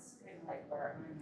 that's kind of like where I'm at.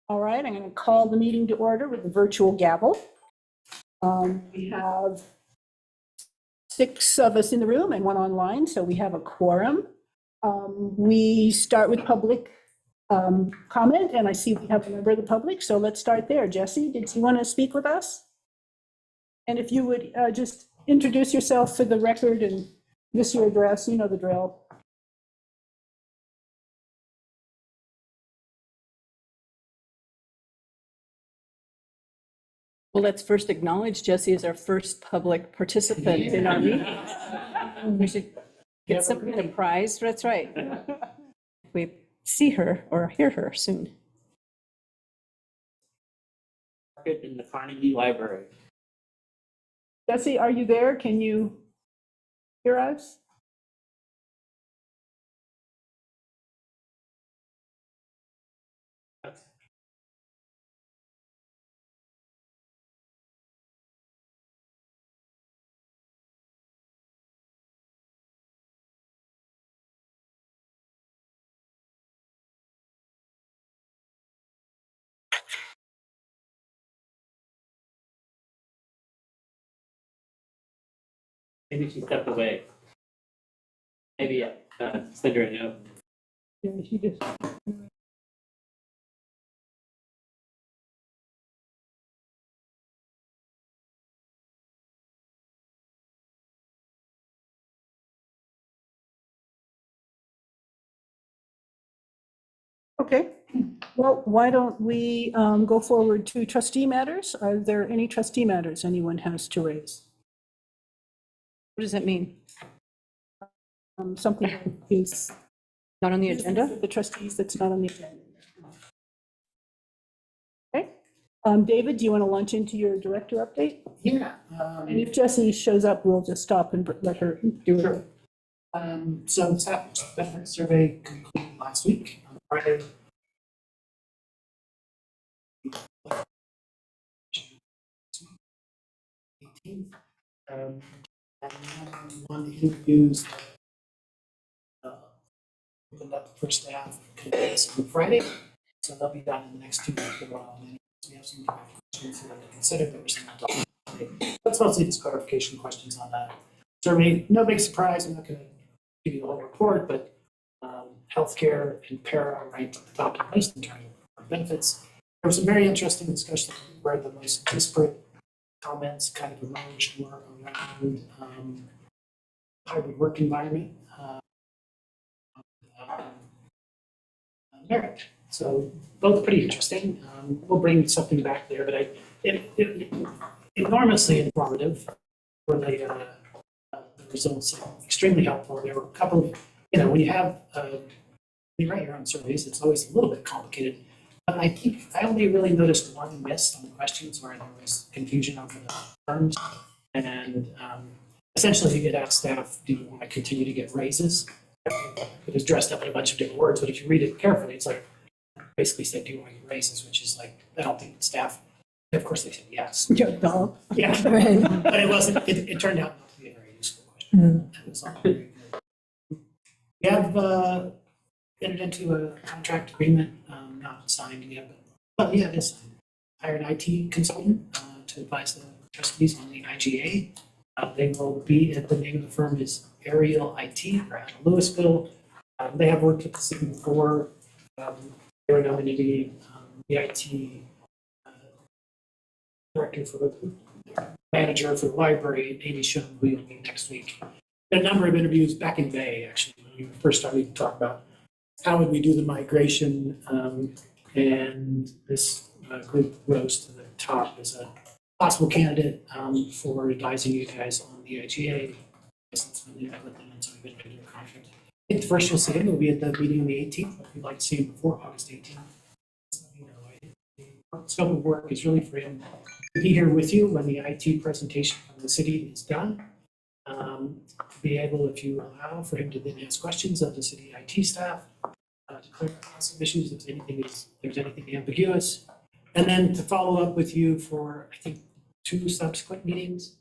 All right, I'm going to call the meeting to order with the virtual gavel. We have 6 of us in the room and 1 online, so we have a quorum. We start with public comment, and I see we have a member of the public, so let's start there. Jesse, did you want to speak with us? And if you would just introduce yourself for the record and give us your address, you know the drill. Well, let's first acknowledge Jesse as our first public participant in our meeting. We should get some kind of prize. That's right. We see her or hear her soon. In the Carnegie Library. Jesse, are you there? Can you hear us? Maybe she stepped away. Maybe send her a note. Yeah, she just. Okay, well, why don't we go forward to trustee matters? Are there any trustee matters anyone has to raise? What does that mean? Something that is Not on the agenda? the trustees that's not on the agenda. Okay, David, do you want to launch into your director update? Yeah. And if Jessie shows up, we'll just stop and let her do it. Sure. So the staff benefit survey concluded last week on Friday. And one interviews opened up for staff on Friday, so they'll be done in the next 2 weeks. We have some questions for them to consider. There were some that's mostly just clarification questions on that survey. No big surprise. I'm not going to give you the whole report, but healthcare and para are ranked at the top of the list in terms of benefits. There was some very interesting discussion where the most disparate comments kind of emerged were around hybrid work environment, merit. So both pretty interesting. We'll bring something back there, but it enormously informative for the results. Extremely helpful. There were a couple of, when you have, you write your own surveys, it's always a little bit complicated. But I think I only really noticed one miss on the questions where there was confusion over the terms. And essentially, you get asked staff, do you want to continue to get raises? It is dressed up in a bunch of different words, but if you read it carefully, it's like basically said, do you want to get raises? Which is like, I don't think staff, of course, they said yes. Yeah, no. Yeah, but it wasn't, it turned out not to be a very useful question. It was not very good. We have entered into a contract agreement, not signed yet, but yeah, it is signed. Hired an IT consultant to advise the trustees on the IGA. They will be, the name of the firm is Ariel IT, they're out of Louisville. They have worked with the city before. They were nominated the IT director for the manager for the library, Amy Shum, who will meet next week. A number of interviews back in May, actually, when we first started to talk about how would we do the migration, and this group rose to the top as a possible candidate for advising you guys on the IGA license when they met with them, and so we've been doing a contract. think the first you'll see him will be at the meeting on the 18th, but if you'd like to see him before August 18th, just let me know. The scope of work is really for him to be here with you when the IT presentation from the city is done. Be able, if you allow, for him to then ask questions of the city IT staff, to clarify some issues if there's anything ambiguous, and then to follow up with you for, I think, 2 subsequent meetings,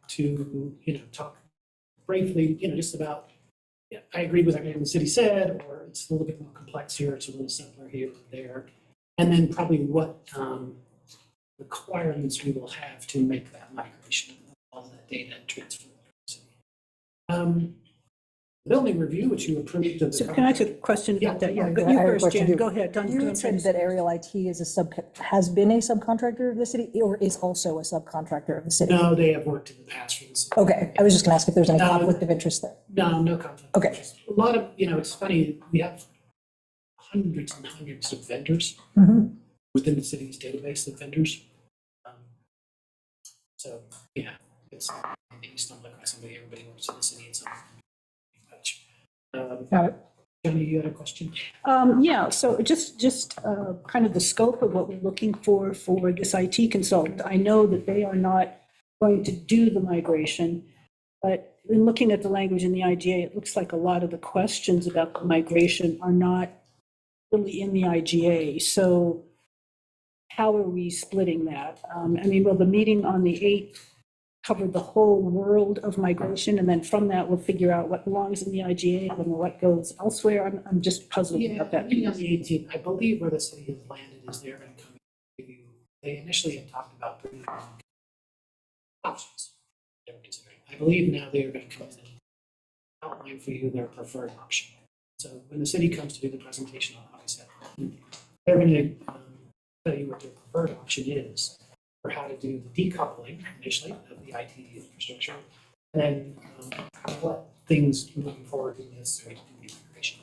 to, talk briefly, just about, yeah, I agree with everything the city said, or it's a little bit more complex here, it's a little simpler here or there. And then probably what requirements we will have to make that migration, all of that data transfer. Building review, which you approved of the. So can I ask a question about that? Yeah, Yeah, but you I have a first, question Jan, too. go ahead. Don't- You don't had said finish. that Aerial IT has been a subcontractor of the city or is also a subcontractor of the city? No, they have worked in the past for the city. Okay, I was just gonna ask if there's any No. conflict of interest there. No conflict. Okay. A lot of, it's funny, we have hundreds and hundreds of vendors within the city's database of vendors. So, yeah, it's, I think you stumble across somebody, everybody works for the city and so. Got it. Johnny, you had a question? Yeah, so just kind of the scope of what we're looking for this IT consultant. I know that they are not going to do the migration, but in looking at the language in the IGA, it looks like a lot of the questions about the migration are not really in the IGA. So how are we splitting that? Well, the meeting on the 8th covered the whole world of migration, and then from that, we'll figure out what belongs in the IGA and what goes elsewhere. I'm just puzzled about that. Meeting on the 18th, I believe where the city has landed is they're going to come and give you, they initially had talked about bringing options they were considering. I believe now they are going to come in and outline for you their preferred option. So when the city comes to do the presentation on August 7th, they're going to tell you what their preferred option is for how to do the decoupling initially of the IT infrastructure, and then what things moving forward in this to do the integration.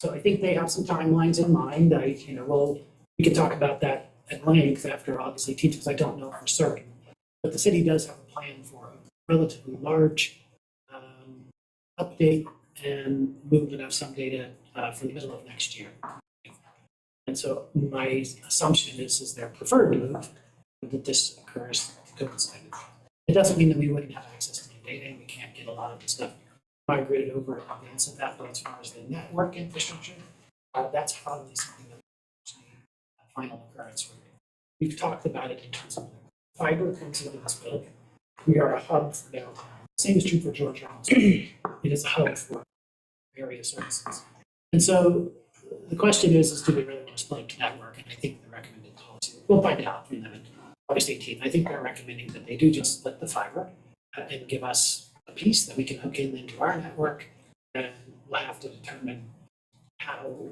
So I think they have some timelines in mind. We can talk about that at length after August 18th, because I don't know for certain. But the city does have a plan for a relatively large update and movement of some data for the middle of next year. And so my assumption is their preferred move that this occurs coincided. It doesn't mean that we wouldn't have access to the data and we can't get a lot of the stuff migrated over in advance of that, but as far as the network infrastructure, that's probably something that actually a final occurrence. We've talked about it in terms of fiber comes into this building. We are a hub for downtown. Same is true for George Johnson. It is a hub for various services. And so the question is do we really want to split up the network? And I think the recommended policy, we'll find out from them in August 18th. I think they're recommending that they do just split the fiber and give us a piece that we can hook in into our network, and we'll have to determine how,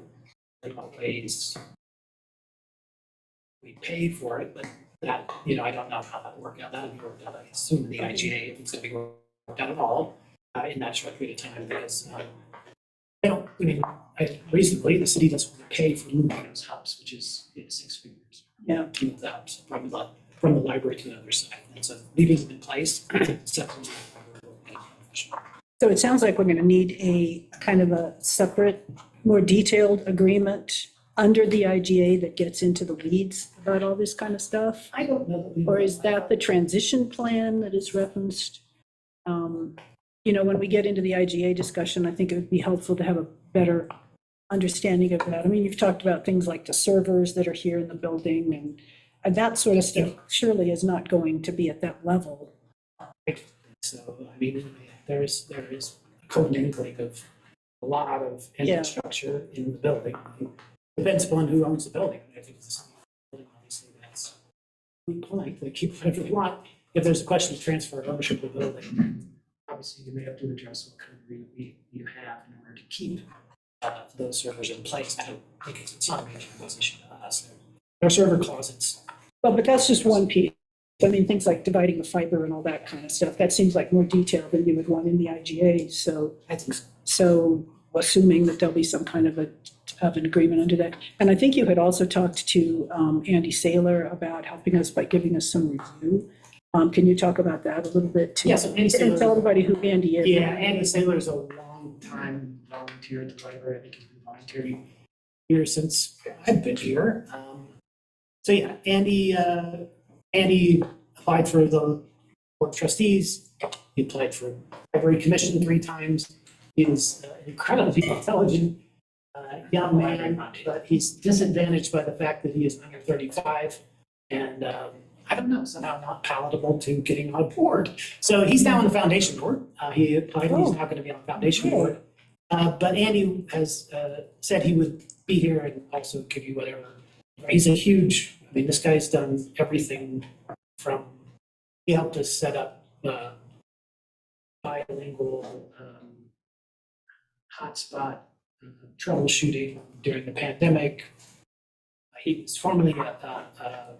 in what ways we pay for it, but that, I don't know how that will work out. That'll be worked out, I assume, in the IGA, if it's going to be worked out at all in that short period of time, because reasonably, the city doesn't want to pay for moving those hubs, which is 6 figures. Yeah. To move the hubs from the library to the other side. And so leaving them in place, separate. So it sounds like we're going to need a kind of a separate, more detailed agreement under the IGA that gets into the weeds about all this kind of stuff? I don't know that we. Or is that the transition plan that is referenced? When we get into the IGA discussion, I think it would be helpful to have a better understanding of that. You've talked about things like the servers that are here in the building and that sort of stuff surely is not going to be at that level. So, there is a co-mingling of a lot of infrastructure in the building. Depends upon who owns the building. I think it's the city building, obviously, that's the point. They keep whatever they want. If there's a question of transfer of ownership of the building, obviously you may have to address what kind of agreement you have in order to keep those servers in place. I don't think it's not a major position to us. There are server closets. Well, but that's just one piece. Things like dividing the fiber and all that kind of stuff, that seems like more detail than you would want in the IGA. So, I think so. so assuming that there'll be some kind of an agreement under that. And I think you had also talked to Andy Saylor about helping us by giving us some review. Can you talk about that a little bit too? Yeah, so Andy And Saylor- tell everybody who Andy is. Yeah, Andy Saylor is a long long time volunteer at the library. I think he's been volunteering here since I've been here. So yeah, Andy applied for the Board of Trustees. He applied for Library Commission 3 times. He is an incredibly intelligent young man, but he's disadvantaged by the fact that he is under 35 and I don't know, somehow not palatable to getting on board. So he's now on the foundation board. He applied, and he's now going to be on the foundation board. But Andy has said he would be here and also give you whatever. He's a huge, I mean, this guy's done everything from, he helped us set up bilingual hotspot troubleshooting during the pandemic. He was formerly a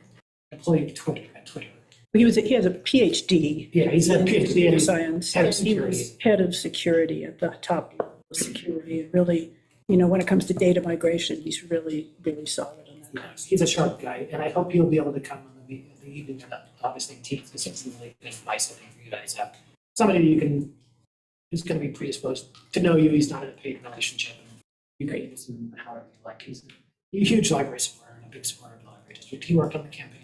employee of Twitter at Twitter. He has a PhD. Yeah, he's a PhD in in science. head of and he was security. head of security at the top level of security. And really, you know, when it comes to data migration, he's really, really solid on that. He's a sharp guy, and I hope he'll be able to come on the evening of August 18th, because it's really nice, I think, for you guys to have somebody you can, who's going to be predisposed to know you. He's not in a paid relationship. You can use him however you like. He's a huge library supporter and a big supporter of the library district. He worked on the campaign.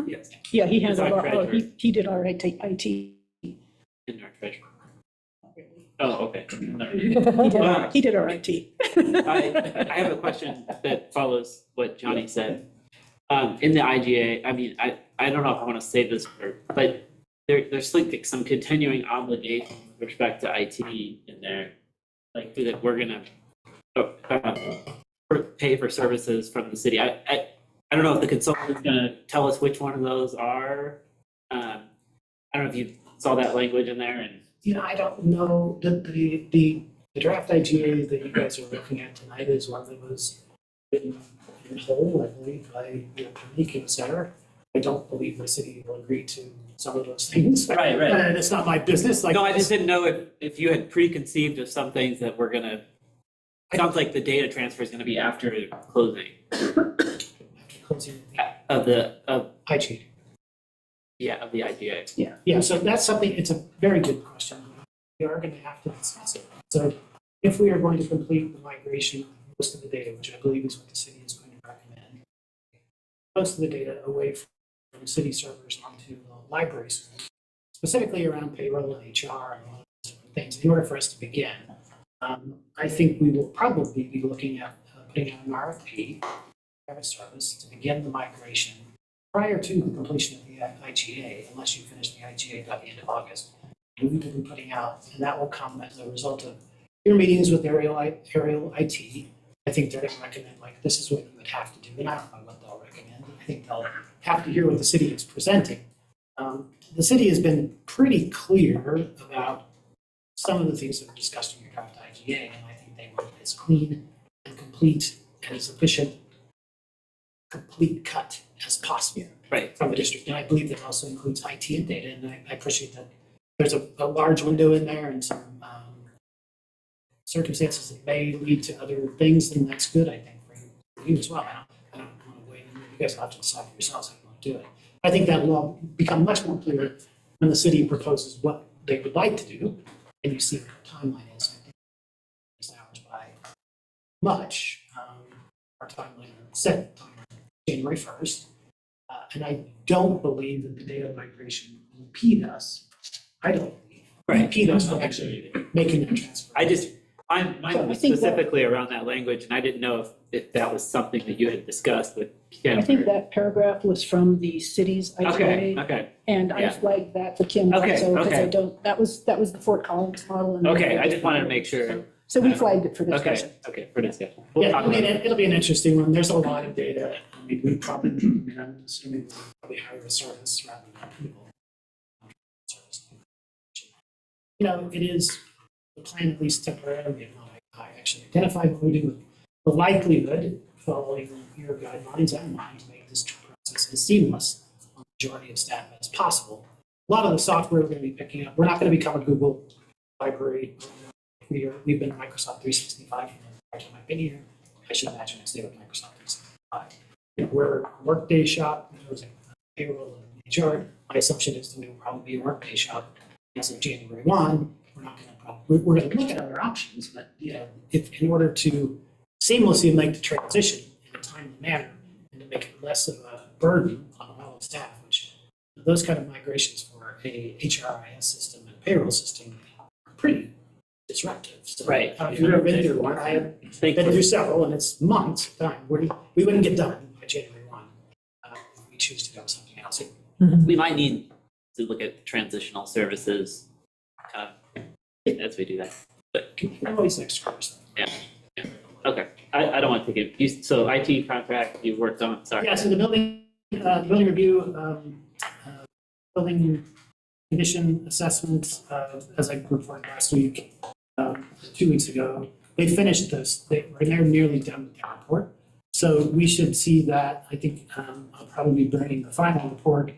Yes, Yeah, he He's handled, our treasurer. he did our IT. in our treasurer. Oh, okay. He did our IT. I have a question that follows what Johnny said. In the IGA, I mean, I don't know if I want to say this, but there's like some continuing obligation with respect to IT in there, like that we're gonna pay for services from the city. I don't know if the consultant is gonna tell us which one of those are. I don't know if you saw that language in there and. You know, I don't know, the draft IGA that you guys are looking at tonight is one that was written in whole, I believe, by Nick and Sarah. I don't believe the city will agree to some of those things. Right. And it's not my business, like. No, I just didn't know if you had preconceived of some things that were gonna, sounds like the data transfer is gonna be after closing After closing the of IGA. of the IGA. Yeah, so that's something, it's a very good question. We are going to have to discuss it. So if we are going to complete the migration of most of the data, which I believe is what the city is going to recommend, most of the data away from city servers onto the libraries, specifically around payroll and HR and all those different things, in order for us to begin, I think we will probably be looking at putting out an RFP, private service, to begin the migration prior to the completion of the IGA, unless you finish the IGA by the end of August. We will be putting out, and that will come as a result of your meetings with Aerial IT. I think they're going to recommend, like, this is what you would have to do, and I don't know what they'll recommend. I think they'll have to hear what the city is presenting. The city has been pretty clear about some of the things that were discussed in your draft IGA, and I think they want it as clean and complete and as efficient, complete cut as possible. Right. From the district, and I believe that also includes IT and data, and I appreciate that there's a large window in there and some circumstances that may lead to other things, and that's good, I think, for you as well. I don't want to wait, you guys will have to decide for yourselves how you want to do it. I think that will all become much more clear when the city proposes what they would like to do, and you see what the timeline is. I think it's hours by much, our timeline, set timeline, January 1st. And I don't believe that the data migration will impede us. I don't believe. Right. Impede us from actually making that transfer. Mine So was I think that- specifically around that language, and I didn't know if that was something that you had discussed with Kim. I think that paragraph was from the city's Okay, IGA. okay, And I Yeah. flagged that for Kim Okay, also, because I okay. don't, that was the Fort Collins model. and- okay, I just wanted to make sure. So we flagged it for Okay, discussion. okay, for discussion. We'll Yeah, talk I mean, about it. it'll be an interesting one. There's a lot of data. I mean, we probably, I'm assuming we'll probably hire a service rather than people. Service. You know, it is the plan, at least temporarily, and I actually identify what we do with the likelihood, following your guidelines and mine, to make this process as seamless on the majority of staff as possible. A lot of the software we're going to be picking up, we're not going to become a Google library. We've been Microsoft 365 from the time I've been here. I should imagine it's there with Microsoft 365. You know, we're a Workday shop, there's a payroll and HR. My assumption is that we will probably be a Workday shop as of January 1, we're not gonna, we're gonna look at other options, but, you know, if, in order to seamlessly make the transition in a timely manner and to make it less of a burden on all the staff, which those kind of migrations for a HRIS system and payroll system are pretty disruptive. So, Right. if you've ever been through one, I have Thank been you. through several, and it's months of time. We wouldn't get done by January 1 if we choose to go with something else. We might need to look at transitional services as we do that. But Always extra. okay, I don't want to take it. So IT contract you worked on. Sorry. Yeah, so the building review, building condition assessment, as I reported last week, 2 weeks ago, they finished this. They're nearly done with their report. So we should see that. I think I'll probably be bringing the final report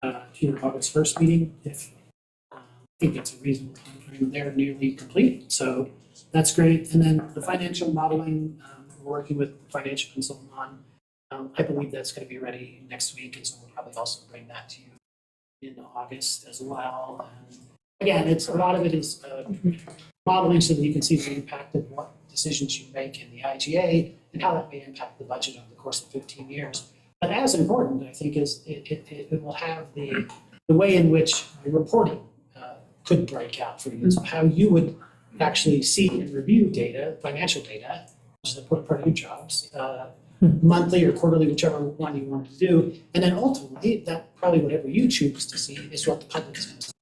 to your August 1st meeting. If I think that's a reasonable timeframe. They're nearly complete, so that's great. And then the financial modeling, we're working with the financial consultant on. I believe that's going to be ready next week, and so we'll probably also bring that to you in August as well. And again, a lot of it is modeling so that you can see the impact of what decisions you make in the IGA and how that may impact the budget over the course of 15 years. But as important, I think, is it will have the way in which reporting could break out for you. So how you would actually see and review data, financial data, which is an important part of your jobs, monthly or quarterly, whichever one you want to do. And then ultimately, that probably whatever you choose to see is what the public is going to see.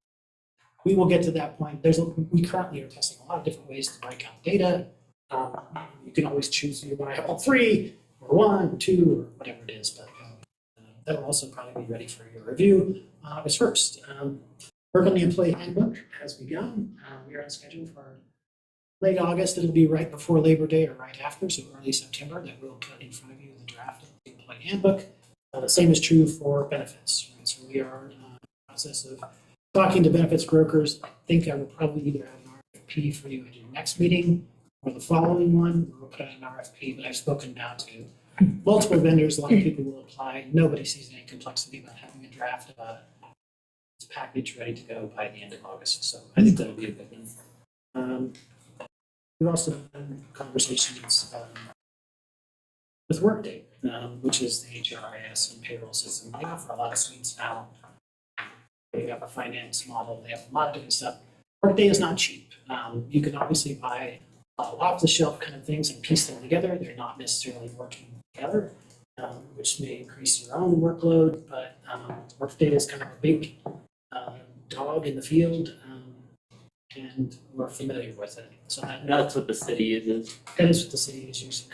We will get to that point. We currently are testing a lot of different ways to break out data. You can always choose you want to have all three, or one, or two, or whatever it is. But that will also probably be ready for your review August 1st. Work on the employee handbook has begun. We are on schedule for late August. It'll be right before Labor Day or right after, so early September, that we'll put in front of you the draft of the employee handbook. The same is true for benefits. Right? So we are in the process of talking to benefits brokers. I think I will probably either have an RFP for you at your next meeting or the following one. We'll put out an RFP, but I've spoken now to multiple vendors. A lot of people will apply. Nobody sees any complexity about having a draft of a package ready to go by the end of August. So I think that'll be a good one. We've also done conversations with Workday, which is the HRIS and payroll system. They offer a lot of suites now. They have a finance model. They have a lot of different stuff. Workday is not cheap. You can obviously buy off-the-shelf kind of things and piece them together. They're not necessarily working together, which may increase your own workload. But Workday is kind of a big dog in the field, and we're familiar with it. So That's what the city uses. that is what the city is using.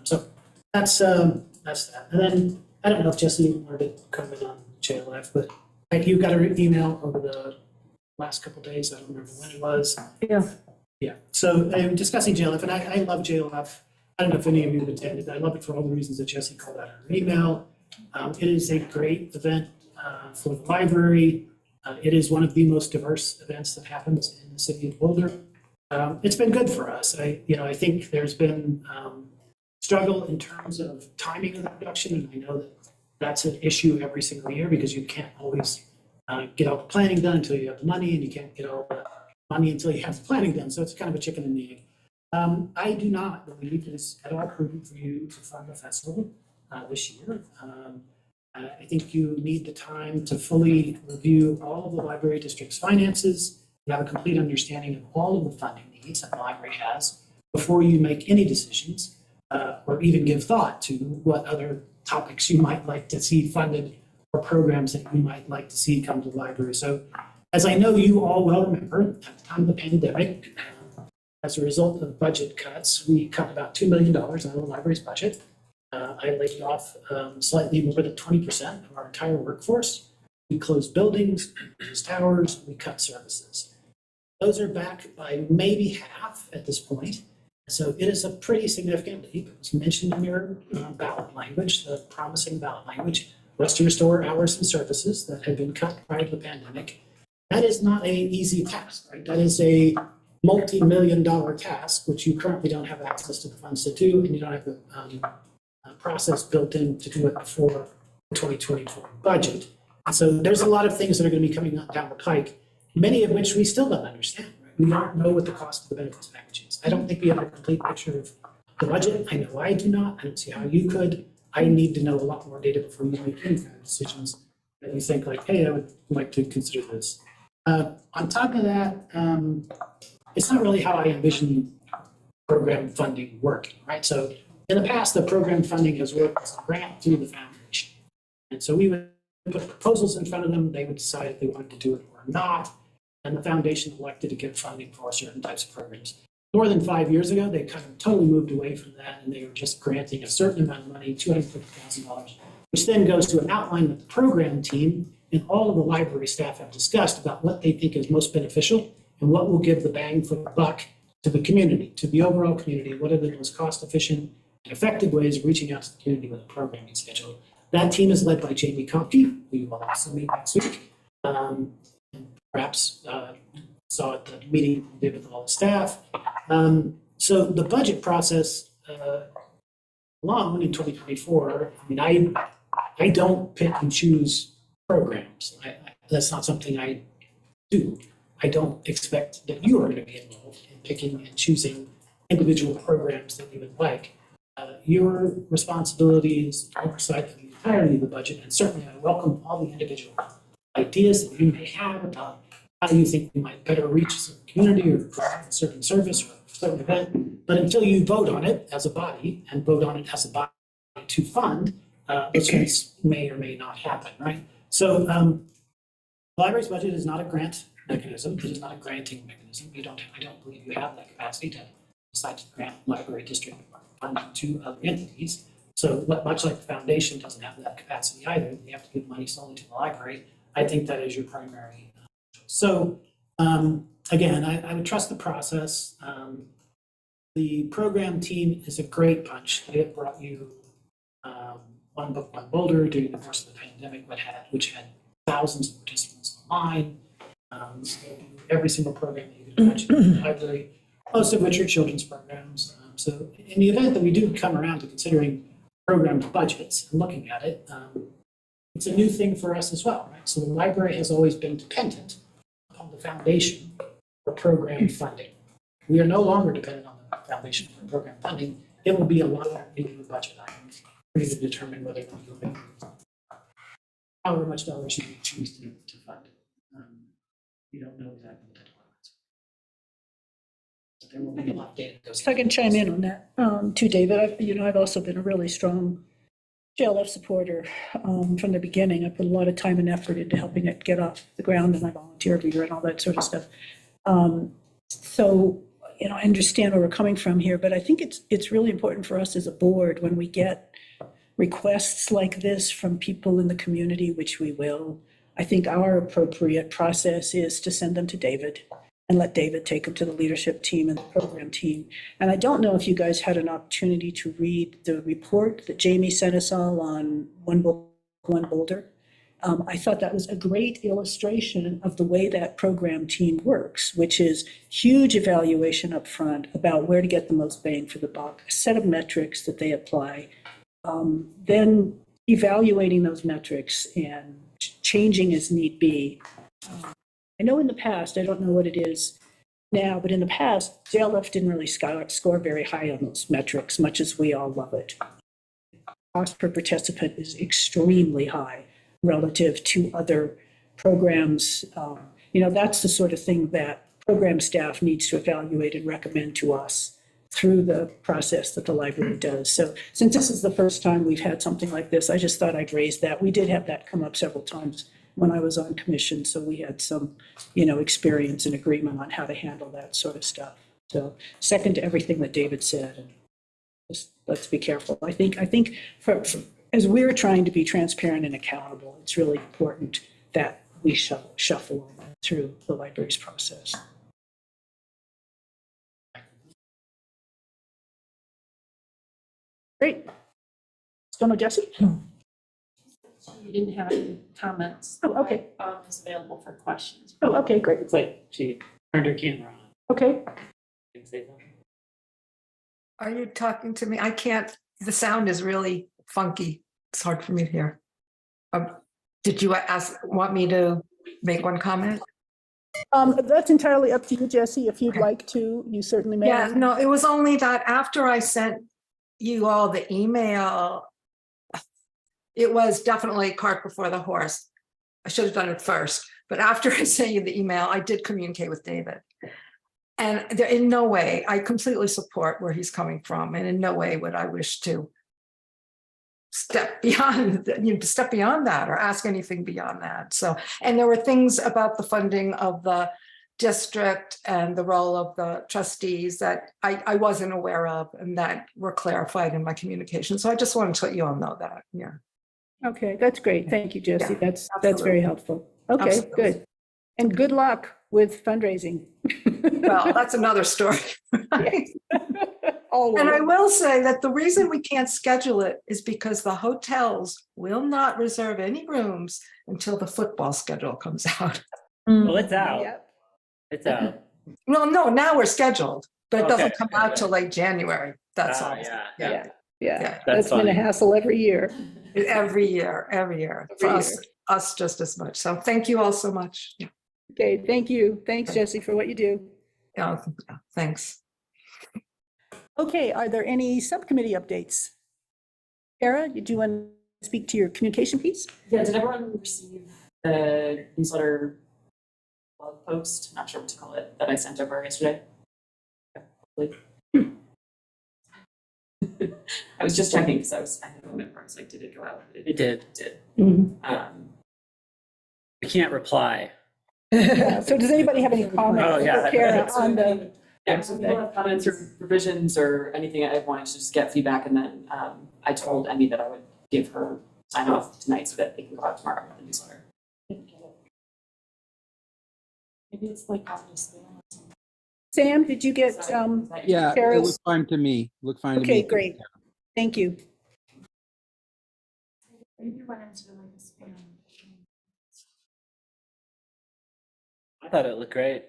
So that's that. And then I don't know if Jesse wanted to comment on JLF, but you got an email over the last couple of days. I don't remember when it was. Yeah. Yeah. So I'm discussing JLF, and I love JLF. I don't know if any of you have attended. I love it for all the reasons that Jesse called out in her email. It is a great event for the library. It is one of the most diverse events that happens in the city of Boulder. It's been good for us. I think there's been struggle in terms of timing of the production, and I know that that's an issue every single year because you can't always get all the planning done until you have the money, and you can't get all the money until you have the planning done. So it's kind of a chicken and the egg. I do not believe it is at all prudent for you to fund the festival this year. I think you need the time to fully review all of the library district's finances and have a complete understanding of all of the funding needs that the library has before you make any decisions or even give thought to what other topics you might like to see funded or programs that you might like to see come to the library. So as I know you all well remember, at the time of the pandemic, as a result of budget cuts, we cut about $2 million out of the library's budget. I laid off slightly more than 20% of our entire workforce. We closed buildings, we closed towers, we cut services. Those are back by maybe half at this point. So it is a pretty significant leap. It was mentioned in your ballot language, the promising ballot language, was to restore hours and services that had been cut prior to the pandemic. That is not an easy task, right? That is a multi-million-dollar task, which you currently don't have access to the funds to do, and you don't have the process built in to do it before the 2024 budget. And so there's a lot of things that are going to be coming down the pike. many of which we still don't understand. Right? We don't know what the cost of the benefits package is. I don't think we have a complete picture of the budget. I know I do not. I don't see how you could. I need to know a lot more data before we make any kind of decisions that you think like, hey, I would like to consider this. On top of that, it's not really how I envision program funding working, right? So in the past, the program funding has worked as a grant through the foundation. And so we would put proposals in front of them, they would decide if they wanted to do it or not, and the foundation elected to give funding for certain types of programs. More than 5 years ago, they kind of totally moved away from that, and they were just granting a certain amount of money, $250,000, which then goes to an outline that the program team and all of the library staff have discussed about what they think is most beneficial and what will give the bang for the buck to the community, to the overall community. What are the most cost-efficient and effective ways of reaching out to the community with a programming schedule? That team is led by Jamie Kopke, who you will also meet next week. And perhaps saw at the meeting we did with all the staff. So the budget process alone in 2024, I mean, I don't pick and choose programs. That's not something I do. I don't expect that you are going to be involved in picking and choosing individual programs that you would like. Your responsibility is oversight of the entirety of the budget, and certainly I welcome all the individual ideas that you may have about how you think we might better reach a certain community or provide a certain service or a certain event. But until you vote on it as a body and vote on it as a body to fund, those things may or may not happen, right? So the library's budget is not a grant mechanism. It is not a granting mechanism. I don't believe you have that capacity to decide to grant library district funding to other entities. So much like the foundation doesn't have that capacity either, they have to give money solely to the library. I think that is your primary choice. So again, I would trust the process. The program team is a great bunch. They have brought you One Book, One Boulder during the course of the pandemic, which had thousands of participants online. Every single program that you can imagine in the library, most of which are children's programs. So in the event that we do come around to considering program budgets and looking at it, it's a new thing for us as well, right? So the library has always been dependent on the foundation for program funding. We are no longer dependent on the foundation for program funding. It will be a line in the budget item for you to determine whether or not you'll make however much dollars you choose to fund. You don't know exactly what that is. But there will be a lot of data that goes. If I can chime in on that, too, David, I've also been a really strong JLF supporter from the beginning. I put a lot of time and effort into helping it get off the ground, and I volunteer every year and all that sort of stuff. So, I understand where we're coming from here, but I think it's really important for us as a board when we get requests like this from people in the community, which we will. I think our appropriate process is to send them to David and let David take them to the leadership team and the program team. And I don't know if you guys had an opportunity to read the report that Jamie sent us all on One Book, One Boulder. I thought that was a great illustration of the way that program team works, which is huge evaluation up front about where to get the most bang for the buck, a set of metrics that they apply, then evaluating those metrics and changing as need be. I know in the past, I don't know what it is now, but in the past, JLF didn't really score very high on those metrics, much as we all love it. Cost per participant is extremely high relative to other programs. That's the sort of thing that program staff needs to evaluate and recommend to us through the process that the library does. So since this is the first time we've had something like this, I just thought I'd raise that. We did have that come up several times when I was on commission, so we had some, experience and agreement on how to handle that sort of stuff. So second to everything that David said, and just let's be careful. I think for as we're trying to be transparent and accountable, it's really important that we shuffle through the library's process. Great. Still no Jesse? You didn't have any comments. Oh, okay. Is available for questions. Oh, okay, great. It's like she turned her camera on. Okay. Didn't say something. Are you talking to me? I can't, the sound is really funky. It's hard for me to hear. Did you want me to make one comment? That's entirely up to you, Jesse. If you'd Okay. like to, you certainly may. Yeah, no, it was only that after I sent you all the email, it was definitely cart before the horse. I should have done it first, but after I sent you the email, I did communicate with David. And there, in no way, I completely support where he's coming from, and in no way would I wish to step beyond, step beyond that or ask anything beyond that. So, and there were things about the funding of the district and the role of the trustees that I wasn't aware of and that were clarified in my communication. So I just wanted to let you all know that, yeah. Okay, that's great. Thank you, Jesse. Yeah, That's absolutely. very helpful. Okay, Absolutely. good. And good luck with fundraising. Well, that's another story. Always. And I will say that the reason we can't schedule it is because the hotels will not reserve any rooms until the football schedule comes out. Well, it's out. Yep. It's out. No, now we're scheduled, but it doesn't Okay. come out till late January. That's all. Yeah. Yeah, Yeah, yeah. Yeah. That's been a funny. hassle every year. every year, for Every us just as much. So thank you all so much. Yeah, Okay, thank you. Thanks, Jesse, for what you do. yeah, thanks. Okay, are there any subcommittee updates? Kara, did you want to speak to your communication piece? Yeah, did everyone receive the newsletter blog post? Not sure what to call it, that I sent over yesterday? Hopefully. I was just checking because I had a moment where I was like, did it go out? It did. It did. Mm-hmm. We can't reply. So does anybody have any Oh, comments yeah. for Kara on the? Yeah, so if people have comments or revisions or anything, I wanted to just get feedback, and then I told Emmy that I would give her sign off tonight so that they can go out tomorrow with the newsletter. Maybe it's like on display. Sam, did you get, Yeah, it Carol's- looked fine to me. Looked fine to me. okay, great. Thank you. Maybe it went into like a spam. I thought it looked great.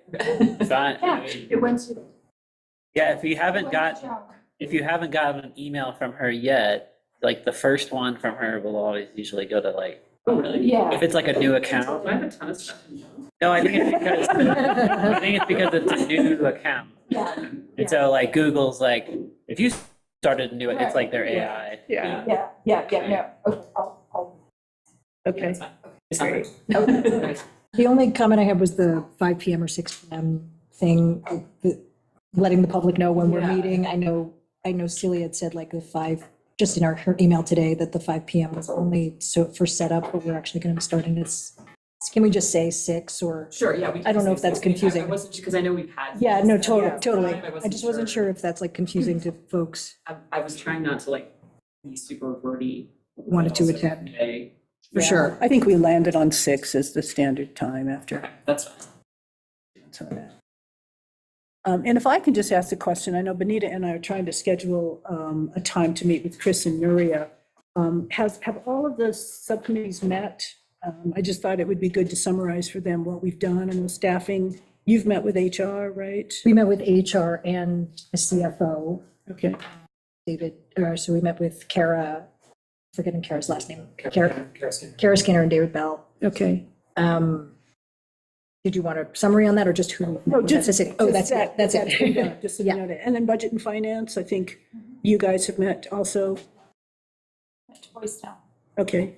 Fine. Yeah, it went to. Yeah, if you haven't it went got, to junk. if you haven't gotten an email from her yet, like the first one from her will always usually go to like, Oh, really? Yeah. if it's like a new account. I have a ton of stuff in junk. No, I think it's because, I think it's because it's a new account. Yeah. And so like Google's like, if you started a new, it's like their AI. Yeah, Yeah, no, okay, okay. It's fine. It's not great. The only comment I had was the 5 PM or 6 PM thing, letting the public know when we're Yeah. meeting. I know Celia had said like the 5, just in her email today, that the 5 PM was only so for setup, but we're actually going to be starting can we just say 6 or? Sure, yeah. we can I don't know say if that's six. I mean, confusing. I wasn't, because I know we've had. Yeah, no, Yeah, totally. I I just wasn't sure if that's like confusing to folks I was trying not to like be super wordy. wanted to Also attend. convey- for sure. I think we landed on 6 as the standard time after. Okay, that's fine. And if I can just ask a question, I know Benita and I are trying to schedule a time to meet with Chris and Nuria. Have all of the subcommittees met? I just thought it would be good to summarize for them what we've done. I know staffing, you've met with HR, right? We met with HR and the CFO, Okay, David, so we met with Kara, forgetting Kara's last name, Kara Kara Skinner and David Bell. okay. Did you want a summary on that or just who? No, just- That's it. Oh, that's it, that's it. Just so you Yeah. know that. And then budget and finance, I think you guys have met also. Twice now. Okay,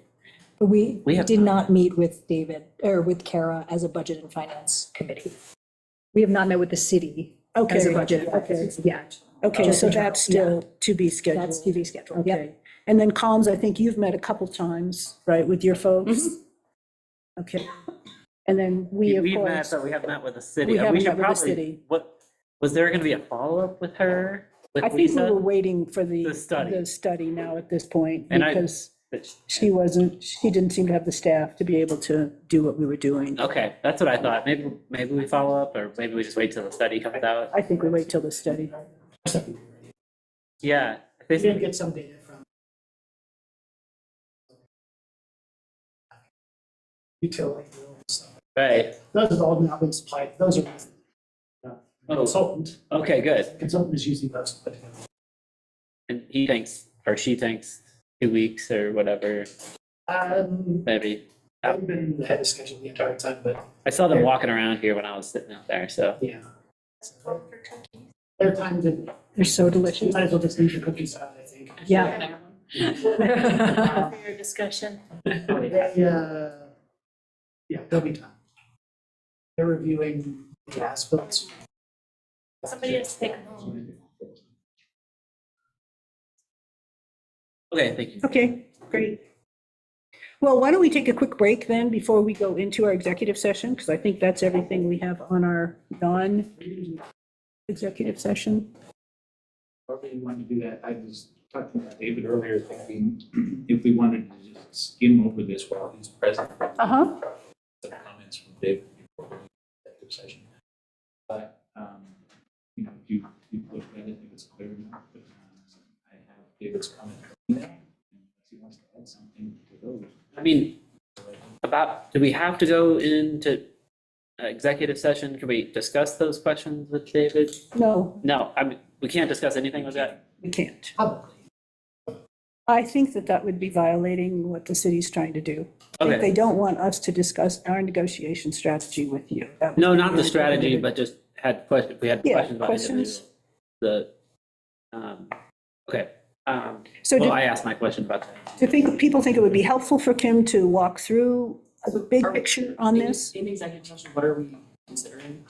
But we We have did not. not meet with David, or with Kara as a budget and finance committee. We have not met with the city as a okay, budget. okay. Yeah, Okay, Just so in that's general, still to be scheduled. that's TV schedule. Yep. Okay. And then comms, I think you've met a couple times, right, with your folks? Okay. And then we, of We've met, course, but we haven't met with the city. We haven't should met with the probably- city. What, was there gonna be a follow-up with her? With I think we Lisa? were waiting for The study. the study now at this point, And I- because But- she didn't seem to have the staff to be able to do what we were doing. Okay, that's what I thought. Maybe we follow up, or maybe we just wait till the study comes out. I think we wait till the study. Yeah. We did get some data from utility bills and stuff. Right. Those have all now been supplied. Those are Oh, consultant. okay, good. Consultant is using those. And he thinks, or she thinks, 2 weeks or whatever, maybe. I've been ahead of schedule the entire time, but I saw them walking around here when I was sitting out there, so. yeah. There are times that, They're so delicious. sometimes we'll just leave the cookies out, I think. Yeah. For your discussion. Yeah, they'll be done. They're reviewing the as-built. Somebody has to take them home. Okay, thank you. Okay, great. Well, why don't we take a quick break then before we go into our executive session? Because I think that's everything we have on our non-executive session. However you want to do that, I was talking about David earlier, thinking if we wanted to just skim over this while he's present. Uh-huh. Some comments from David before the executive session. But, you know, if you looked at it, if it's clear enough, but I have David's comment. Unless he wants to add something to those. I mean, do we have to go into executive session? Can we discuss those questions with David? No, No, I mean, we can't discuss anything with that? we can't. Publicly. I think that that would be violating what the city's trying to do. I think Okay. they don't want us to discuss our negotiation strategy with you. That would No, be not the very strategy, prohibited. but just had questions, we had Yeah, questions about questions. individual, okay. So Well, do I asked my question about that. people think it would be helpful for Kim to walk through the big Are we- picture on this? In the executive session, what are we considering?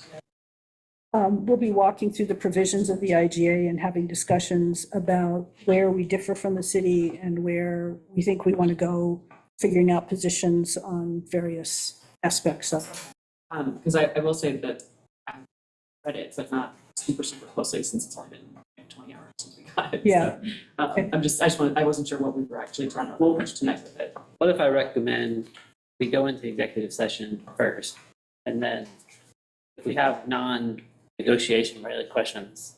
We'll be walking through the provisions of the IGA and having discussions about where we differ from the city and where we think we want to go, figuring out positions on various aspects of it. Because I will say that I've read it, but not super closely since it's only been 20 hours since we got it. Yeah. So, I wasn't sure what we were actually trying to accomplish tonight with it. What if I recommend we go into executive session first, and then if we have non-negotiation related questions,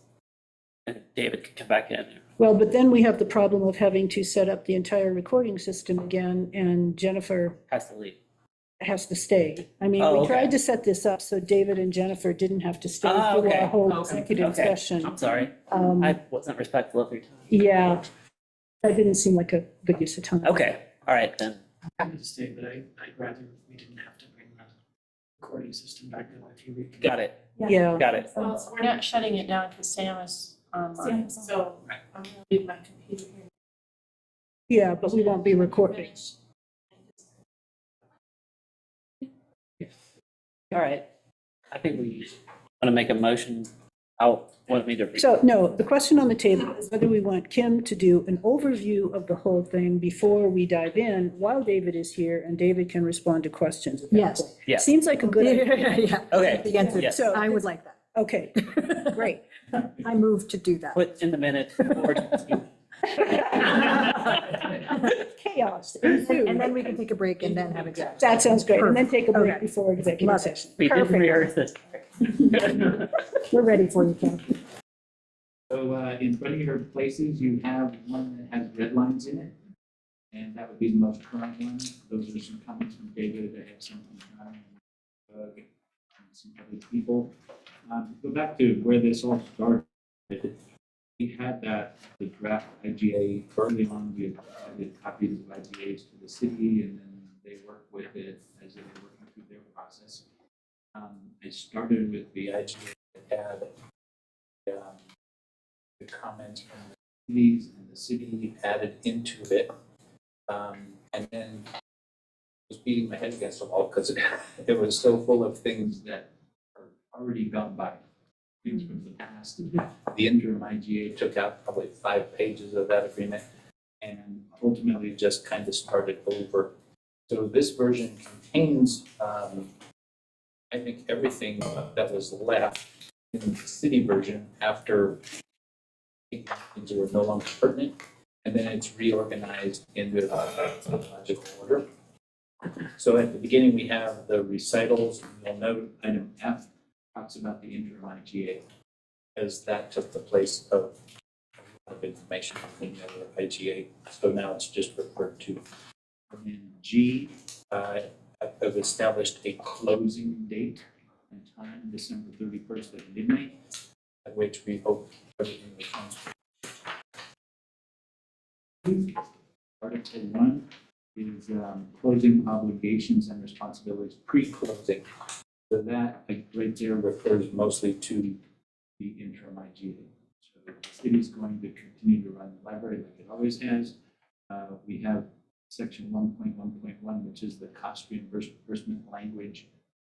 and David can come back in. Well, but then we have the problem of having to set up the entire recording system again, and Jennifer Has to leave. has to stay. I mean, Oh, we okay. tried to set this up so David and Jennifer didn't have to stay Ah, through okay. our whole Okay. executive Okay. session. I'm sorry. Um, I wasn't respectful of your time. Yeah, that didn't seem like a good use of time. Okay, all right then. I'm going to say that I'd rather we didn't have to bring the recording system back in a few weeks. Got it, Yeah. got it. Well, we're not shutting it down because Sam is online, so I'm gonna leave my computer here. Yeah, but we won't be recording. Finish. All right. I think we want to make a motion. I'll want me to read. So, no, the question on the table is whether we want Kim to do an overview of the whole thing before we dive in, while David is here, and David can respond to questions at that Yes. point. Yes. Seems like a good idea. Yeah. Okay, The answer, yes. So- I would like that. Okay, great. I move to do that. Put in the minute. Chaos. And then we can take a break and then have executive. That sounds great. And then take a break Okay. before executive Love it. session. We didn't Perfect. rehearse this. We're ready for you, Kim. So in front of your places, you have one that has red lines in it. And that would be the most current one. Those are some comments from David. I have some from John and some other people. Go back to where this all started. We had the draft IGA early on. We had copies of IGAs to the city, and then they worked with it as they were working through their process. I started with the IGA that had the comments from the cities, and the city added into it. And then I was beating my head against the wall because it was so full of things that are already gone by, things from the past. The interim IGA took out probably 5 pages of that agreement and ultimately just kind of started over. So this version contains, I think, everything that was left in the city version after things that were no longer pertinent, and then it's reorganized into logical order. So at the beginning, we have the recitals. You'll note item F talks about the interim IGA, as that took the place of information in the other IGA. So now it's just referred to. And then G, I've established a closing date and time, December 31st at midnight, at which we hope everything becomes. Article 1 is closing obligations and responsibilities pre-closing. So that, like, right there refers mostly to the interim IGA. So the city is going to continue to run the library like it always has. We have section 1.1.1, which is the cost reimbursement language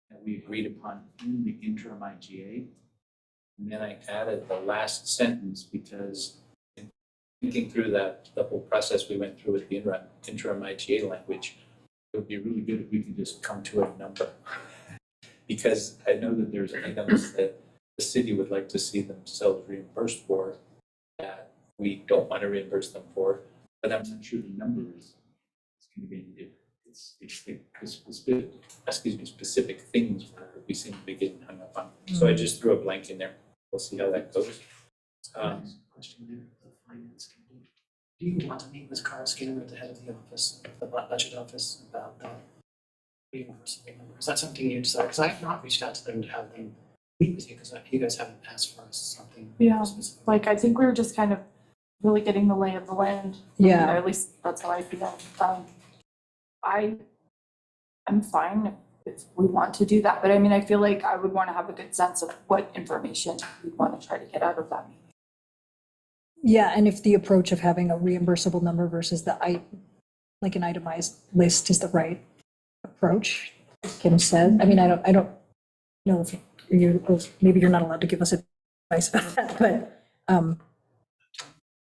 that we agreed upon in the interim IGA. And then I added the last sentence because in thinking through that, the whole process we went through with the interim IGA language, it would be really good if we could just come to a number. Because I know that there's items that the city would like to see themselves reimbursed for that we don't want to reimburse them for, but I'm not sure the number is going to be any different. It's specific things where we seem to be getting hung up on. So I just threw a blank in there. We'll see how that goes. Question there, the finance committee. Do you want to meet with Carl Skinner at the head of the office, the budget office, about that reimbursable number? Is that something you decide? Because I have not reached out to them to have them meet with you because you guys haven't asked for us something. Yeah, specific. like I think we were just kind of really getting the lay of the land. Yeah. Or at least that's how I feel. I'm fine if we want to do that, but I mean, I feel like I would want to have a good sense of what information we want to try to get out of that meeting. Yeah, and if the approach of having a reimbursable number versus like an itemized list is the right approach, as Kim said. I mean, I don't know if maybe you're not allowed to give us advice about that, but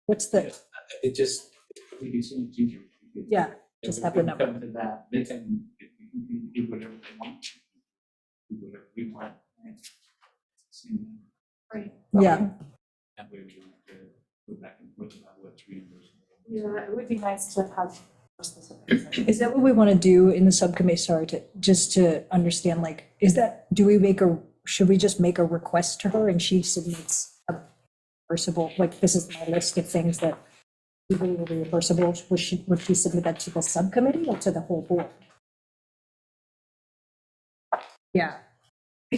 what's the, It just, we do so much easier. yeah, just have the number. Come to that, they can do whatever they want. Do whatever we want. Right. Yeah, That way we don't have to go back and forth about what's reimbursable. Yeah, it would be nice to have more specifics. is that what we want to do in the subcommittee? Sorry, just to understand, like, should we just make a request to her and she submits a reimbursable, like, this is my list of things that we believe will be reimbursable? Would she submit that to the subcommittee or to the whole board? Yeah. I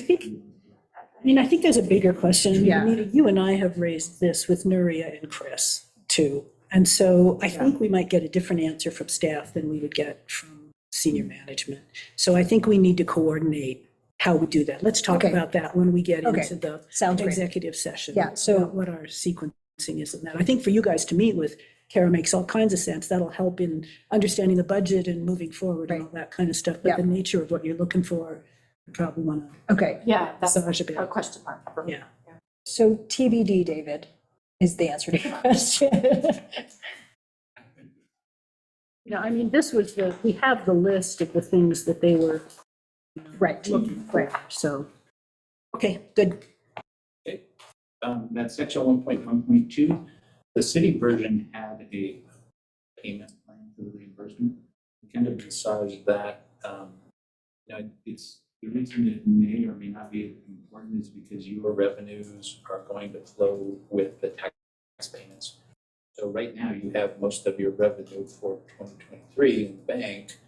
think there's a bigger question. I mean, Yeah. Anita, you and I have raised this with Nuria and Chris too. And so I think we might get a different answer from staff than we would get from senior management. So I think we need to coordinate how we do that. Let's talk Okay. about that when we get Okay. into the Sounds great. executive session. Yeah, so- What our sequencing is in that. I think for you guys to meet with Kara makes all kinds of sense. That'll help in understanding the budget and moving forward and all that kind of stuff. But Yeah. the nature of what you're looking for, you probably want to Okay, Yeah, that's massage a bit. a question mark. for me. Yeah. so TBD, David, is the answer to your question. I mean, we have the list of the things that they were Right, looking for, so, okay, good. That section 1.1.2, the city version had a payment plan for the reimbursement. We kind of massaged that. It's the reason it may or may not be important is because your revenues are going to flow with the tax payments. So right now you have most of your revenue for 2023 in the bank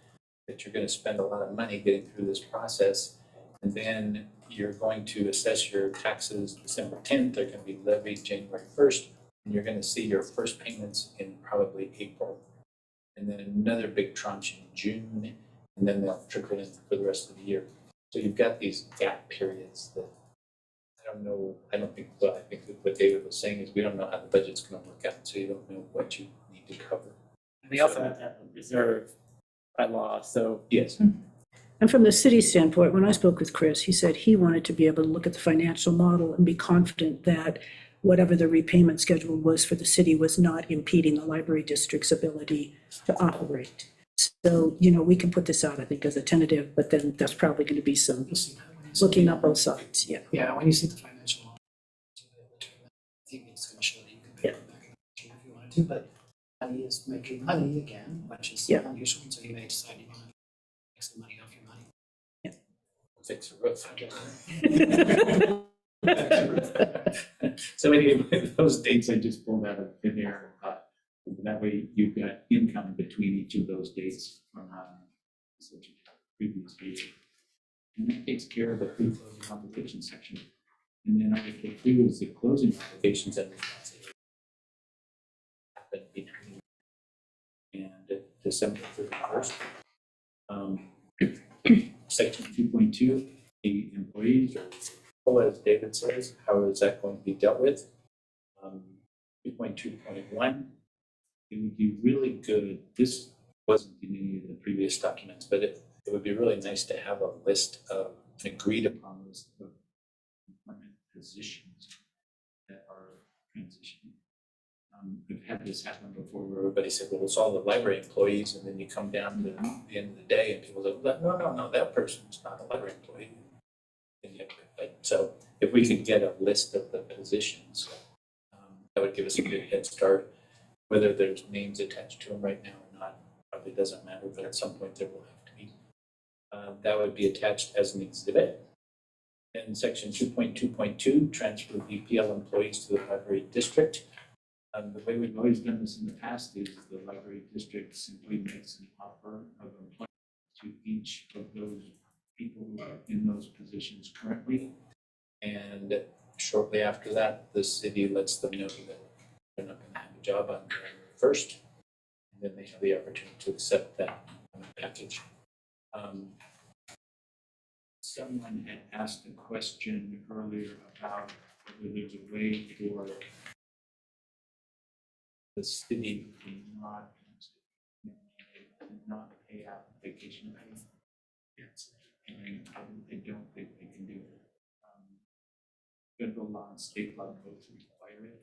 that you're going to spend a lot of money getting through this process. And then you're going to assess your taxes December 10th. They're going to be levied January 1st. And you're going to see your first payments in probably April. And then another big tranche in June. And then they'll trickle in for the rest of the year. So you've got these gap periods that I think what David was saying is we don't know how the budget's going to work out. So you don't know what you need to cover. We also have to have a reserve by law, so. Yes. And from the city standpoint, when I spoke with Chris, he said he wanted to be able to look at the financial model and be confident that whatever the repayment schedule was for the city was not impeding the library district's ability to operate. So, we can put this out, I think, as a tentative, but then there's probably going to be some You'll see that when you see looking the- up both sides, yeah. Yeah, when you see the financial model, I think it's going to show that you can pay it back if you wanted to, but money is making money again, which is Yeah. unusual, so you may decide you want to make some money off your money. Fix the roof. Yeah. So anyway, those dates I just pulled out of thin air. That way you've got income between each of those dates from such a previous year. And that takes care of the pre-closing obligation section. And then Article 2 is the closing obligations and responsibilities happen between. And the December 31st. Section 2.2, the employees, or as David says, how is that going to be dealt with? 2.2.1, it would be really good, this wasn't in any of the previous documents, but it would be really nice to have a list of agreed upon list of employment positions that are transitioning. We've had this happen before where everybody said, well, it's all the library employees, and then you come down to the end of the day and people say, no, that person's not a library employee. And yet, so if we could get a list of the positions, that would give us a good head start. Whether there's names attached to them right now or not, probably doesn't matter, but at some point there will have to be. That would be attached as an exhibit. In section 2.2.2, transfer BPL employees to the library district. The way we've always done this in the past is the library district simply makes an offer of employment to each of those people who are in those positions currently. And shortly after that, the city lets them know that they're not going to have a job on January 1st. And then they have the opportunity to accept that package. Someone had asked a question earlier about whether there's a way for the city to not pay out vacation pay. Yes. And I don't think they can do it. Federal law and state law both require it.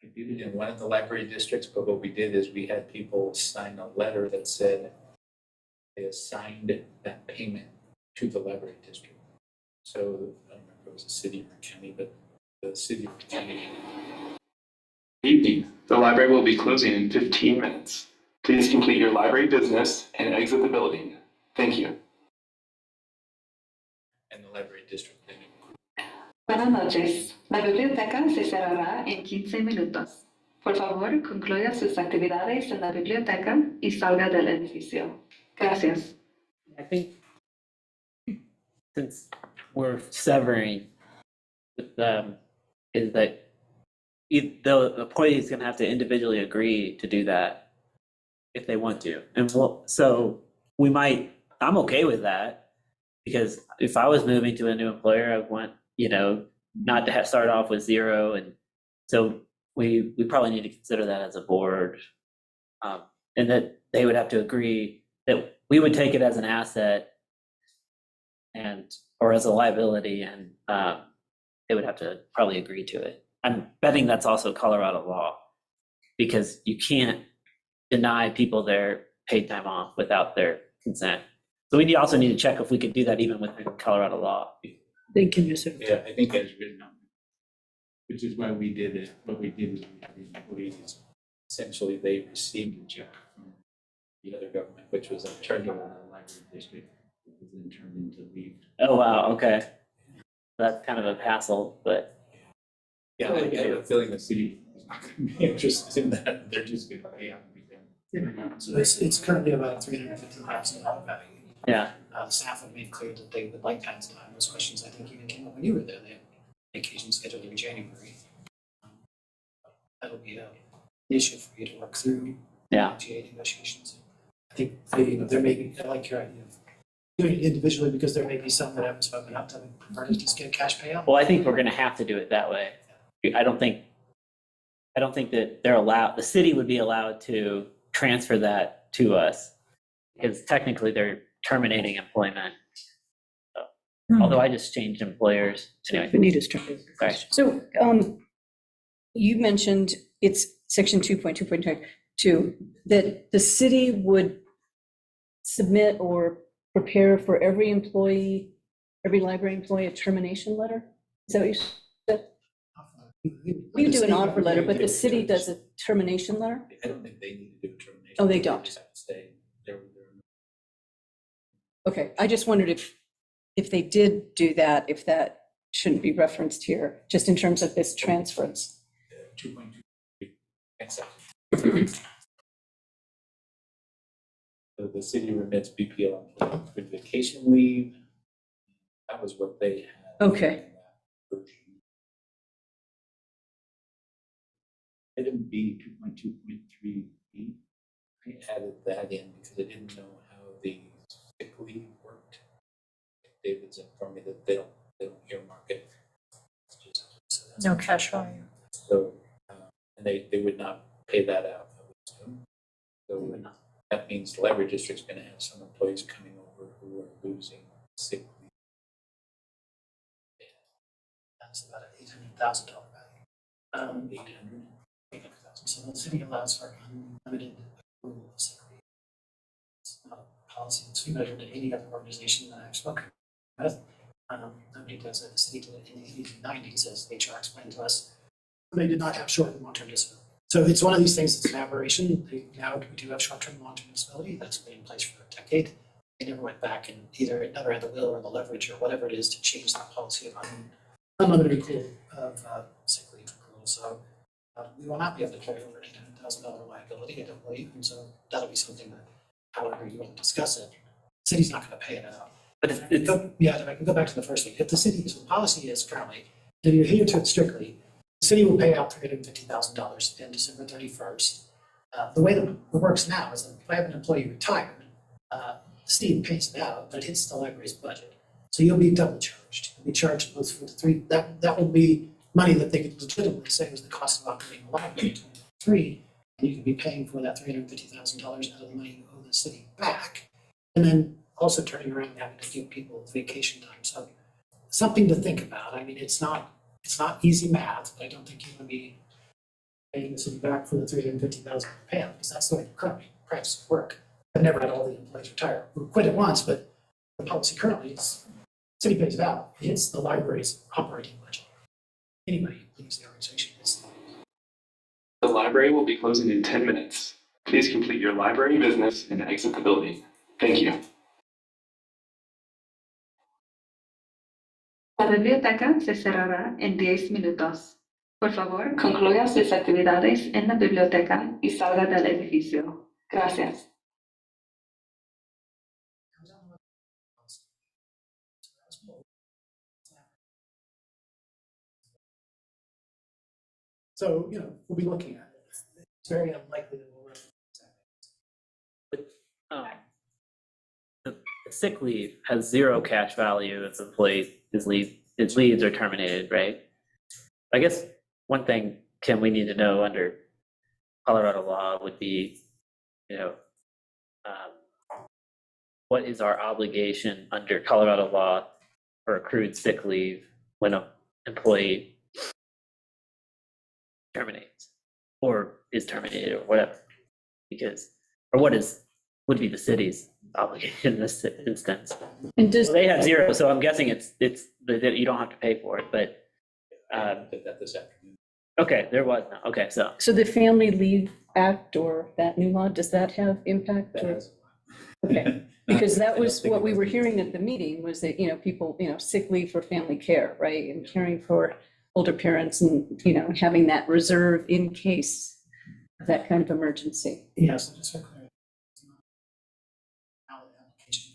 I did it in one of the library districts, but what we did is we had people sign a letter that said they assigned that payment to the library district. So I don't remember if it was a city or a county, but the city or county. Evening. The library will be closing in 15 minutes. Please complete your library business and exit the building. Thank you. And the library district then. Buenas noches. La biblioteca se cerrará en 15 minutos. Por favor, concluya sus actividades en la biblioteca y salga del edificio. Gracias. I think since we're severing with them, is that the employee is going to have to individually agree to do that if they want to. And I'm okay with that, because if I was moving to a new employer, I want, not to start off with zero. And so we probably need to consider that as a board, and that they would have to agree that we would take it as an asset or as a liability, and they would have to probably agree to it. I'm betting that's also Colorado law, because you can't deny people their paid time off without their consent. So we also need to check if we could do that even within Colorado law. Thank you, Mr. Yeah, I think as written, Which is why we did it. What we did is we had the employees, essentially they received a check from the other government, which was turned over to the library district, it was then turned into leave. Oh, wow, okay. That's kind of a hassle, but yeah, I have a feeling the city is not going to be interested in that. They're just going to pay out everything. So it's currently about $350,000 value. yeah. The staff have made clear that they would like times time. Those questions, I think, even came up when you were there. They have vacation scheduled in January. That'll be an issue for you to work through. Yeah. GA negotiations. I think there may be, I like your idea of doing it individually, because there may be some that haven't spoken up to the parties to get cash payout. Well, I think we're going to have to do it that way. I don't think that they're allowed, the city would be allowed to transfer that to us, because technically they're terminating employment. So, although I just changed employers. Anyway, Anita's trying. sorry. So you mentioned it's section 2.2.2, that the city would submit or prepare for every library employee, a termination letter? Is that what you said? You do an offer letter, but the city does a termination letter? I don't think they need to do a termination. Oh, they don't? just have to stay. Okay, I just wondered if they did do that, if that shouldn't be referenced here, just in terms of this transference. 2.2. So the city remits BPL employees with vacation leave. That was what they had. Okay. Item B, 2.2.3B, I added that in because I didn't know how the sick leave worked. David's informed me that they don't earmark it. No cash value. So, and they would not pay that out, I would assume. So that means the library district's gonna have some employees coming over who are losing sick leave. That's about an $800,000 value. 800,000. So the city allows for unlimited accrual of sick leave. It's not a policy that's measured at any other organization that I've spoken with. Nobody does it. The city did it in the 80s and 90s, as HR explained to us. They did not have short and long-term disability. So it's one of these things that's an aberration. Now we do have short-term and long-term disability. That's been in place for a decade. They never went back and either it never had the will or the leverage or whatever it is to change the policy of unlimited accrual of sick leave accrual. So we will not be able to carry over an $800,000 liability, I don't believe. And so that'll be something that, however you want to discuss it, the city's not going to pay it out. But if I can go back to the first thing. If the city's policy is currently, if you adhere to it strictly, the city will pay out $350,000 in December 31st. The way that it works now is that if I have an employee retired, Steve pays it out, but it hits the library's budget. So you'll be double charged. You'll be charged both for the three, that will be money that they could legitimately say was the cost of operating the library in 2023, and you could be paying for that $350,000 out of the money you owe the city back. And then also turning around and having to give people vacation time. So something to think about. I mean, it's not easy math, but I don't think you want to be paying the city back for the $350,000 payout, because that's the way the current practice work. I've never had all the employees retire. We quit it once, but the policy currently is city pays it out. It's the library's operating budget. Anybody who leaves the organization is. The library will be closing in 10 minutes. Please complete your library business and exit the building. Thank you. La biblioteca se cerrará en 10 minutos. Por favor, concluya sus actividades en la biblioteca y salga del edificio. Gracias. So, we'll be looking at it. It's very unlikely that we'll run. The sick leave has zero cash value if the employee his leaves are terminated, right? I guess one thing, Kim, we need to know under Colorado law would be, what is our obligation under Colorado law for accrued sick leave when an employee terminates or is terminated or whatever? Would be the city's obligation in this instance. And does, They have zero, so I'm guessing it's that you don't have to pay for it, but Did that this afternoon. okay, there was no, okay, so. so the Family Leave Act or that new law, does that have impact? That or- has- Okay, because I that don't was think what it we has. were hearing at the meeting was that, people, sick leave for family care, right? And caring for older parents and, having that reserve in case of that kind of emergency. Yes, just for clarity. It's not a valid application.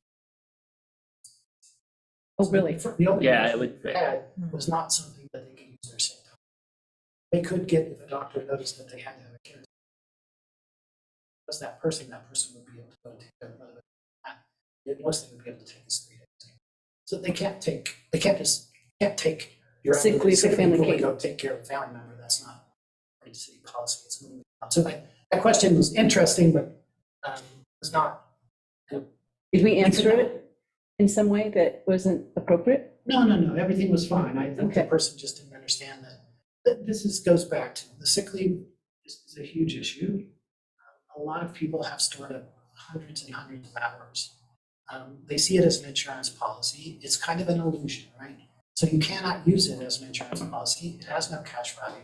Oh, really? The only Yeah, it option would- they had was not something that they could use their sick time. They could get, if a doctor noticed that they had to have a care. Was that person would be able to go and take care of it. The most they would be able to take is 3 days. So they can't take your Sick leave for family before you care. go take care of a family member. That's not a city policy. It's moving on. So that question was interesting, but was not. Did we answer it in some way that wasn't appropriate? No, everything was fine. I think the Okay. person just didn't understand that goes back to the sick leave is a huge issue. A lot of people have stored up hundreds and hundreds of hours. They see it as an insurance policy. It's kind of an illusion, right? So you cannot use it as an insurance policy. It has no cash value.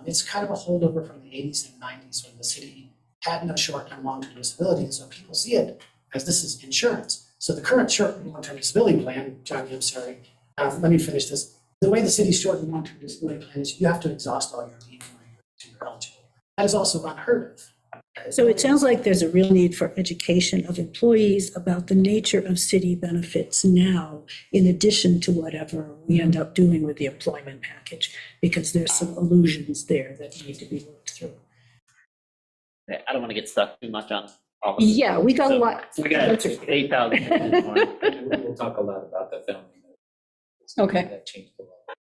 It's kind of a holdover from the 80s and 90s when the city had no short and long-term disability. And so people see it as this is insurance. So the current short and long-term disability plan, Johnny, I'm sorry, let me finish this. The way the city's short and long-term disability plan is you have to exhaust all your leave when you're eligible. That is also unheard of. So it sounds like there's a real need for education of employees about the nature of city benefits now, in addition to whatever we end up doing with the employment package, because there's some illusions there that need to be worked through. I don't want to get stuck too much on all of this. Yeah, we got a So, lot. We got 8,000 pages more. We'll talk a lot about the founding. Okay. That changed a lot.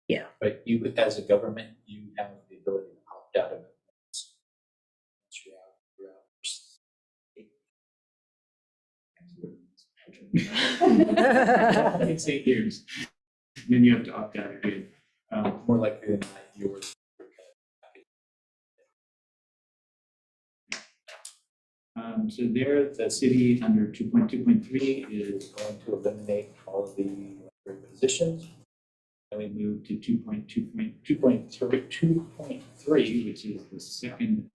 Yeah. But you, as a government, you have the ability to opt out of it. Once you're out, you're out. It's 8 years. Then you have to opt out again. More likely than not, yours. So there, the city under 2.2.3 is Going to eliminate all of the library positions. and we move to 2.3, which is the second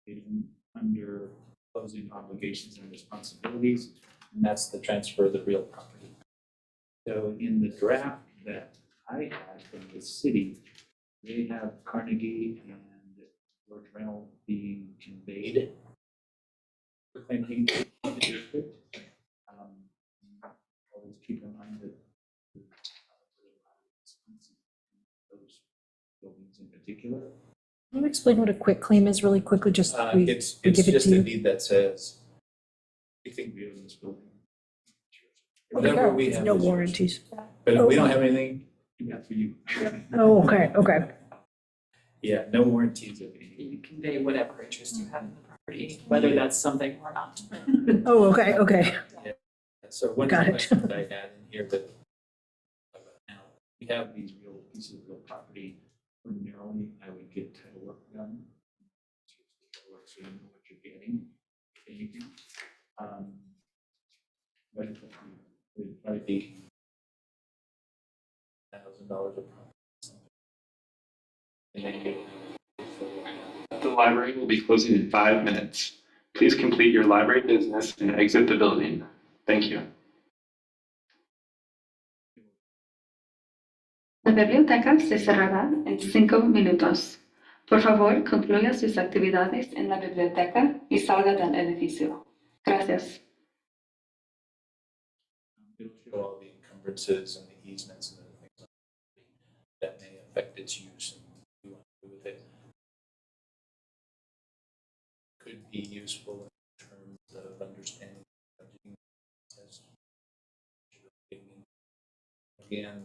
item under closing obligations and responsibilities. And that's the transfer of the real property. So in the draft that I had from the city, they have Carnegie and George Reynolds being conveyed. And being to the district. Always keep in mind that those buildings in particular. Can you explain what a quick claim is really quickly? Just we It's give it just to a you. deed that says, I think we own this building. whatever we have. No is yours. warranties. But if we don't have anything, Yeah, for you. Oh, okay, okay. yeah, no warranties of any. You convey whatever interest you have in the property, whether that's something or not. Oh, okay, okay. So one Got it. question that I had in here that Now, we have these real pieces of real property. Ordinarily, I would get title work done. So you know what you're getting, if anything. But it would probably be $1,000 a property. And then The library will be closing in 5 minutes. Please complete your library business and exit the building. Thank you. La biblioteca se cerrará en 5 minutos. Por favor, concluya sus actividades en la biblioteca y salga del edificio. Gracias. it'll show all the encumbrances and the easements and other things that may affect its use and what we want to do with it. Could be useful in terms of understanding budgeting process. Again,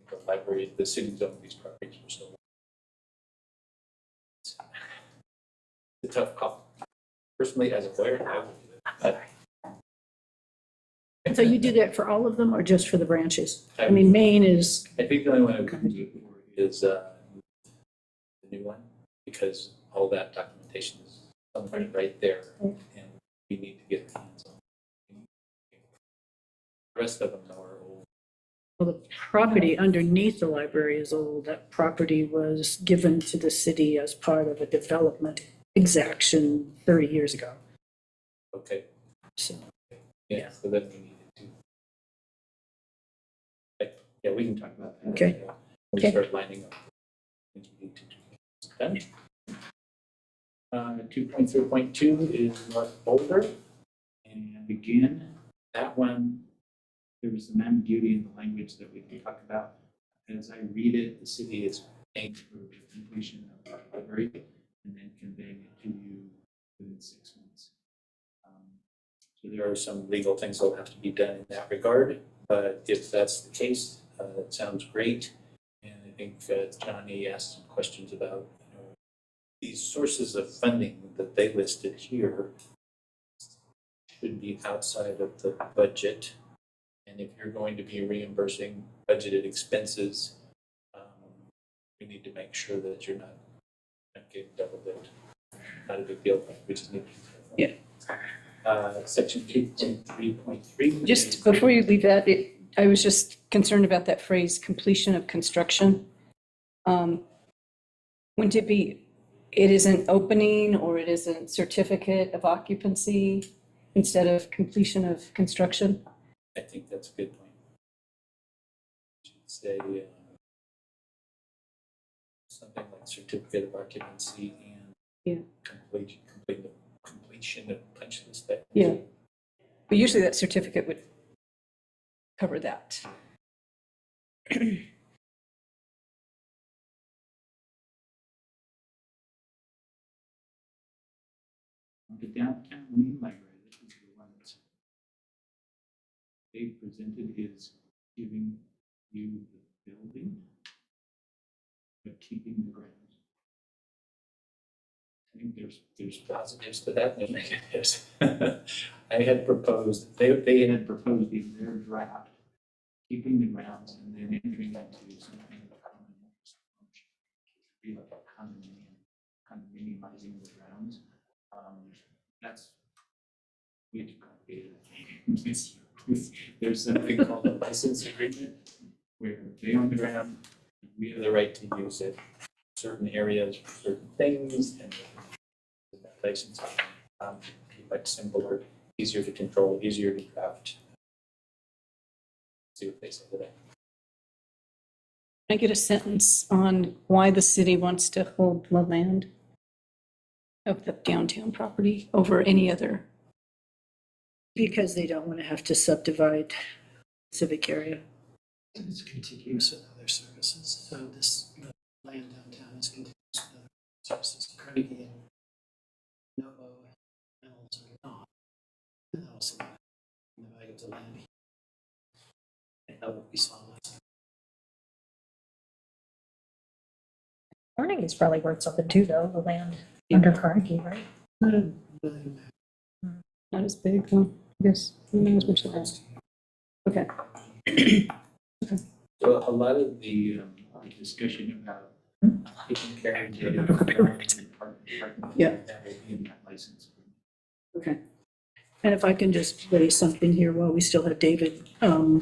the library, the city's owned these properties for so long. It's a tough call. Personally, as a lawyer, I would do it. So you do that for all of them or just for the branches? I mean, Maine is, I think the only one I would do it for is the new one, because all that documentation is somewhere right there, and we need to get our hands on it. The rest of them are old. well, the property underneath the library is old. That property was given to the city as part of a development exaction 30 years ago. Okay, So, yeah, so then we need to. Yeah, we can talk about that. Okay. We Okay. start lining up. Things we need to do. Done. 2.3.2 is North Boulder. And again, that one, there was some ambiguity in the language that we can talk about. As I read it, the city is paying for the completion of the library and then conveying it to you within 6 months. So there are some legal things that will have to be done in that regard, but if that's the case, that sounds great. And I think Johnny asked some questions about, these sources of funding that they listed here should be outside of the budget. And if you're going to be reimbursing budgeted expenses, we need to make sure that you're not getting double dipped. Not a big deal, but we just need to. Yeah. Section 2.3.3. Just before you leave that, I was just concerned about that phrase, completion of construction. Wouldn't it be, it is an opening or it is a certificate of occupancy instead of completion of construction? I think that's a good point. Should say something like certificate of occupancy and completion of punch list. Yeah. But usually that certificate would cover that. the downtown main library, this is the one that's they presented is giving you the building, but keeping the grounds. I think there's positives to that and negatives. I had proposed, they had proposed in their draft, keeping the grounds and then entering into some kind of common interest function. Be like a condominium, kind of minimizing the grounds. That's way too complicated. There's something called a license agreement where they own the ground, we have the right to use it, certain areas for certain things, and that license be much simpler, easier to control, easier to draft. See what they say today. Can I get a sentence on why the city wants to hold the land of the downtown property over any other? Because they don't want to have to subdivide civic area. It's contiguous with other services, so this the land downtown is contiguous with other services. Carnegie and Novo and Reynolds are not. And also the value of the land. And that would be solid. Carnegie's probably worth something too, though, the land under Carnegie, right? Not as big, huh? I guess, who knows which of that? Okay. So a lot of the discussion about taking care of the Yeah. that will be in that license. Okay. And if I can just raise something here while we still have David, I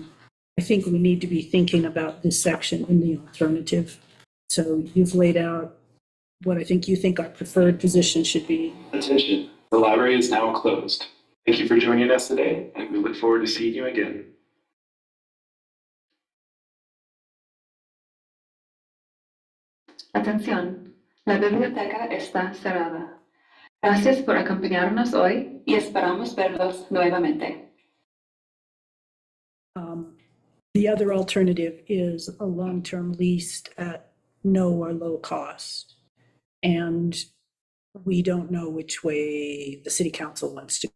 think we need to be thinking about this section in the alternative. So you've laid out what I think you think our preferred position should be. Attention, the library is now closed. Thank you for joining us today, and we look forward to seeing you again. Atención, la biblioteca está cerrada. Gracias por acompañarnos hoy y esperamos verlos nuevamente. The other alternative is a long-term lease at no or low cost. And we don't know which way the city council wants to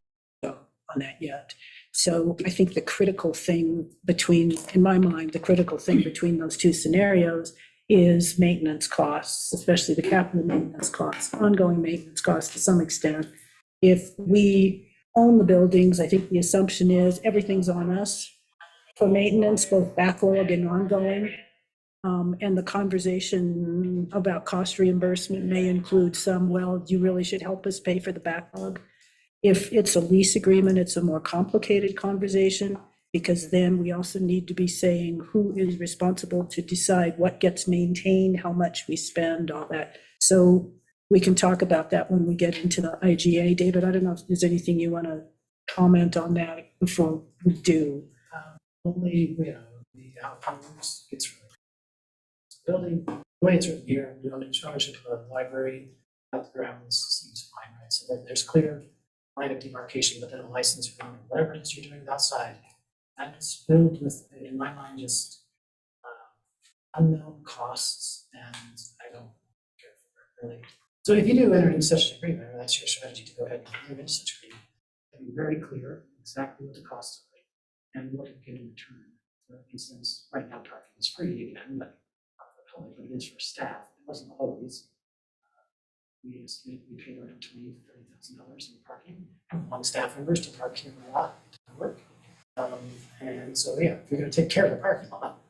go on that yet. So I think the critical thing between, in my mind, the critical thing between those two scenarios is maintenance costs, especially the capital maintenance costs, ongoing maintenance costs to some extent. If we own the buildings, I think the assumption is everything's on us for maintenance, both backlog and ongoing. And the conversation about cost reimbursement may include some, well, you really should help us pay for the backlog. If it's a lease agreement, it's a more complicated conversation, because then we also need to be saying who is responsible to decide what gets maintained, how much we spend, all that. So we can talk about that when we get into the IGA. David, I don't know if there's anything you want to comment on that before we do. Only, the outcomes gets really building, the way it's written here, the only ownership of the library, out the grounds seems fine, right? So that there's clear line of demarcation, but then a license agreement, whatever it is you're doing outside, and it's filled with, in my mind, just unknown costs, and I don't care for it really. So if you do enter into such an agreement, or that's your strategy to go ahead and enter into such an agreement, be very clear exactly what the costs are and what you get in return. For instance, right now parking is free again, but it is for staff. It wasn't always. We estimate we pay around $20,000-$30,000 in parking. One staff members to park here a lot to work. And so, yeah, if you're going to take care of the parking lot,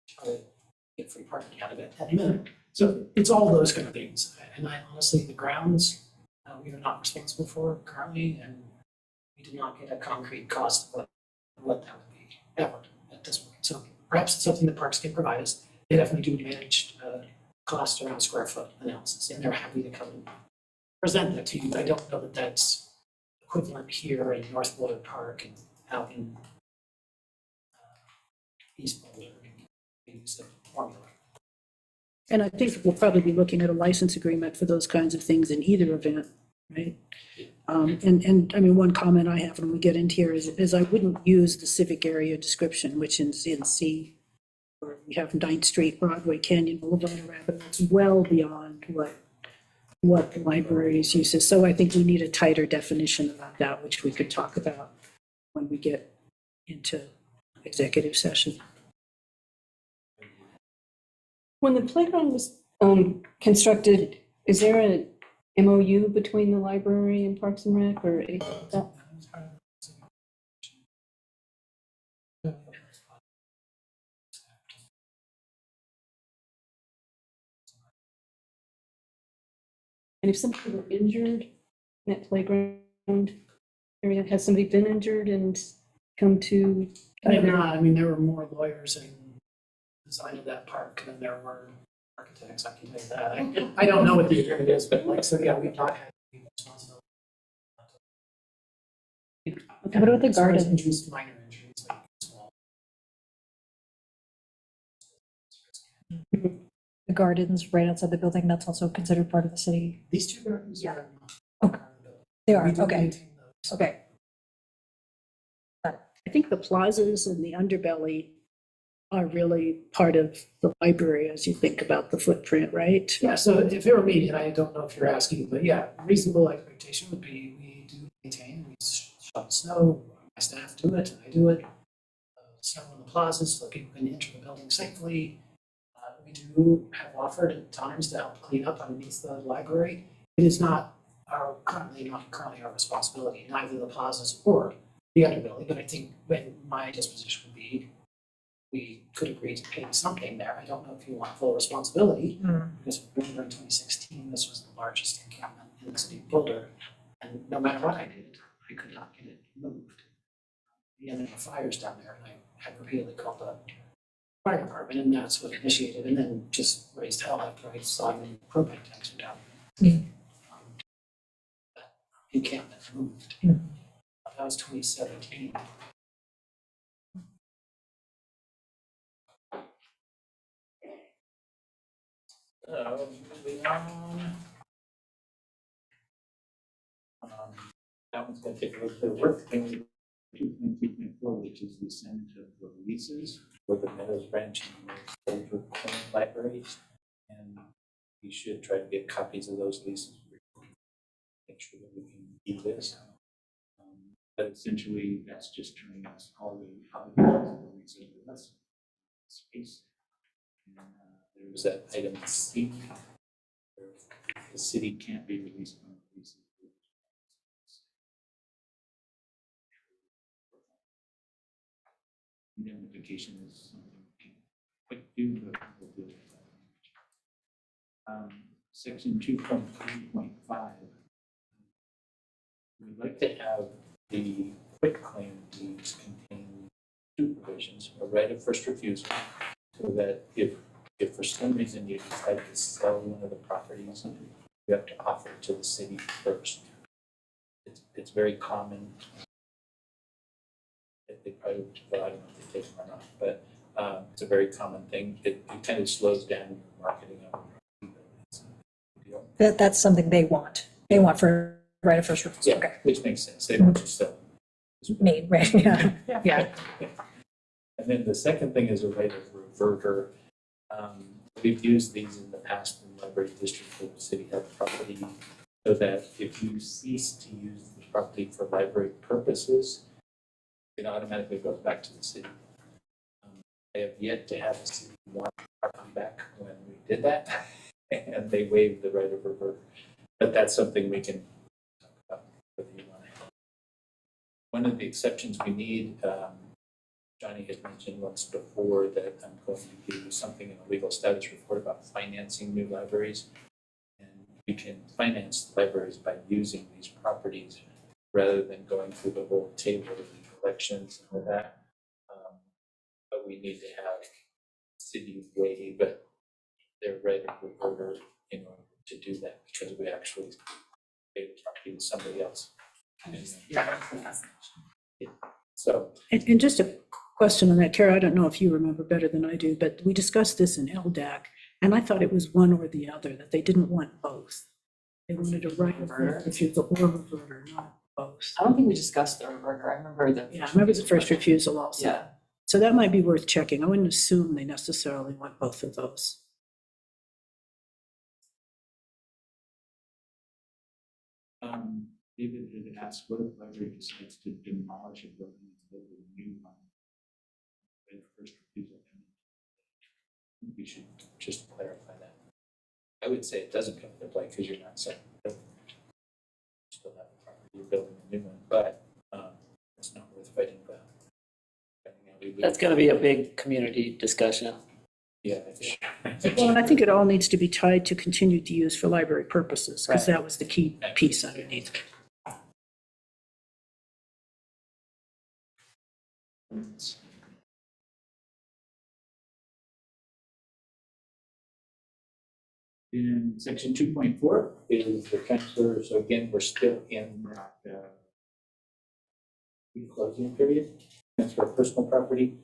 try to get free parking out of it at a minimum. So it's all those kind of things. And I honestly, the grounds, we are not responsible for currently, and we did not get a concrete cost of what that would be ever at this point. So perhaps it's something that parks can provide us. They definitely do manage cost around square foot analysis, and they're happy to come and present that to you. I don't know that that's equivalent here in North Boulder Park and out in East Boulder. They use a formula. And I think we'll probably be looking at a license agreement for those kinds of things in either event, right? And I mean, one comment I have when we get into here is I wouldn't use the civic area description, which is in C, where we have 9th Street, Broadway, Canyon Boulevard, Rapids. It's well beyond what what the library's use is. So I think we need a tighter definition about that, which we could talk about when we get into executive session. When the playground was constructed, is there an MOU between the library and Parks and Rec or anything like that? And if somebody were injured in that playground area, has somebody been injured and come to? I have not, I mean, there were more lawyers in design of that park than there were architects, I can tell you that. I don't know what the agreement is, but like, so yeah, we've not had any responsibility. What about the As far as garden? injuries, minor injuries, like small. The gardens right outside the building, that's also considered part of the city. These two gardens are. Okay. They are, We do okay, maintain those. okay. I think the plazas and the underbelly are really part of the library as you think about the footprint, right? Yeah, so if it were me, and I don't know if you're asking, but yeah, reasonable expectation would be we do maintain, we shovel snow, my staff do it, and I do it. Snow in the plazas so people can enter the building safely. We do have offered at times to help clean up underneath the library. It is not currently our responsibility, neither the plazas or the underbelly, but I think when my disposition would be, we could agree to pay something there. I don't know if you want full responsibility, because remember in 2016, this was the largest encampment in the city of Boulder, and no matter what I did, I could not get it moved. And there were fires down there, and I had repeatedly called the fire department, and that's what initiated, and then just raised hell after I saw the propane tanks were down. That encampment moved. That was 2017. Moving on. That one's gonna take a little bit of work. 2.3.4, which is the send of the leases. For the Meadows Branch and Boulder libraries. And we should try to get copies of those leases. Make sure that we can do this. But essentially, that's just turning us all the other leases with us. Space. And There was that item C. Where the city can't be released from the leases. Indemnification is something we can quick do, but we'll do it. Section 2.3.5. we'd like to have the quitclaim deeds contain two provisions, a right of first refusal, so that if for some reason you decide to sell one of the properties, you have to offer it to the city first. It's very common. They probably, I don't know if they take them or not, but it's a very common thing. It kind of slows down your marketing of it. That's something they want. They want for right of first refusal. Yeah, Okay. which makes sense. They don't just sell. Made, right, yeah, yeah. And then the second thing is a right of reverter. We've used these in the past in the library district for the city health property, so that if you cease to use the property for library purposes, it automatically goes back to the city. I have yet to have the city want property back when we did that, and they waived the right of reverter. But that's something we can talk about whether you want to. One of the exceptions we need, Johnny had mentioned once before that I'm going to do something in a legal status report about financing new libraries. And we can finance libraries by using these properties rather than going through the whole table of collections and all that. But we need to have city waive their right of reverter in order to do that, because we actually pay the property to somebody else. So. And just a question on that, Tara, I don't know if you remember better than I do, but we discussed this in LDAC, and I thought it was one or the other, that they didn't want both. They wanted a right of refusal or reverter, not both. I don't think we discussed the reverter. I remember the. Yeah, I remember the first refusal also. Yeah. So that might be worth checking. I wouldn't assume they necessarily want both of those. David had asked, what if library decides to demolish a building and build a new one? When first refusal. We should just clarify that. I would say it doesn't come into play because you're not selling the building. You still have a property, you're building a new one, but it's not worth fighting about. That's gonna be a big community discussion. Yeah. Well, and I think it all needs to be tied to continued use for library purposes, because that was the key piece underneath. In section 2.4 is the transfer, so again, we're still in that closing period, transfer of personal property.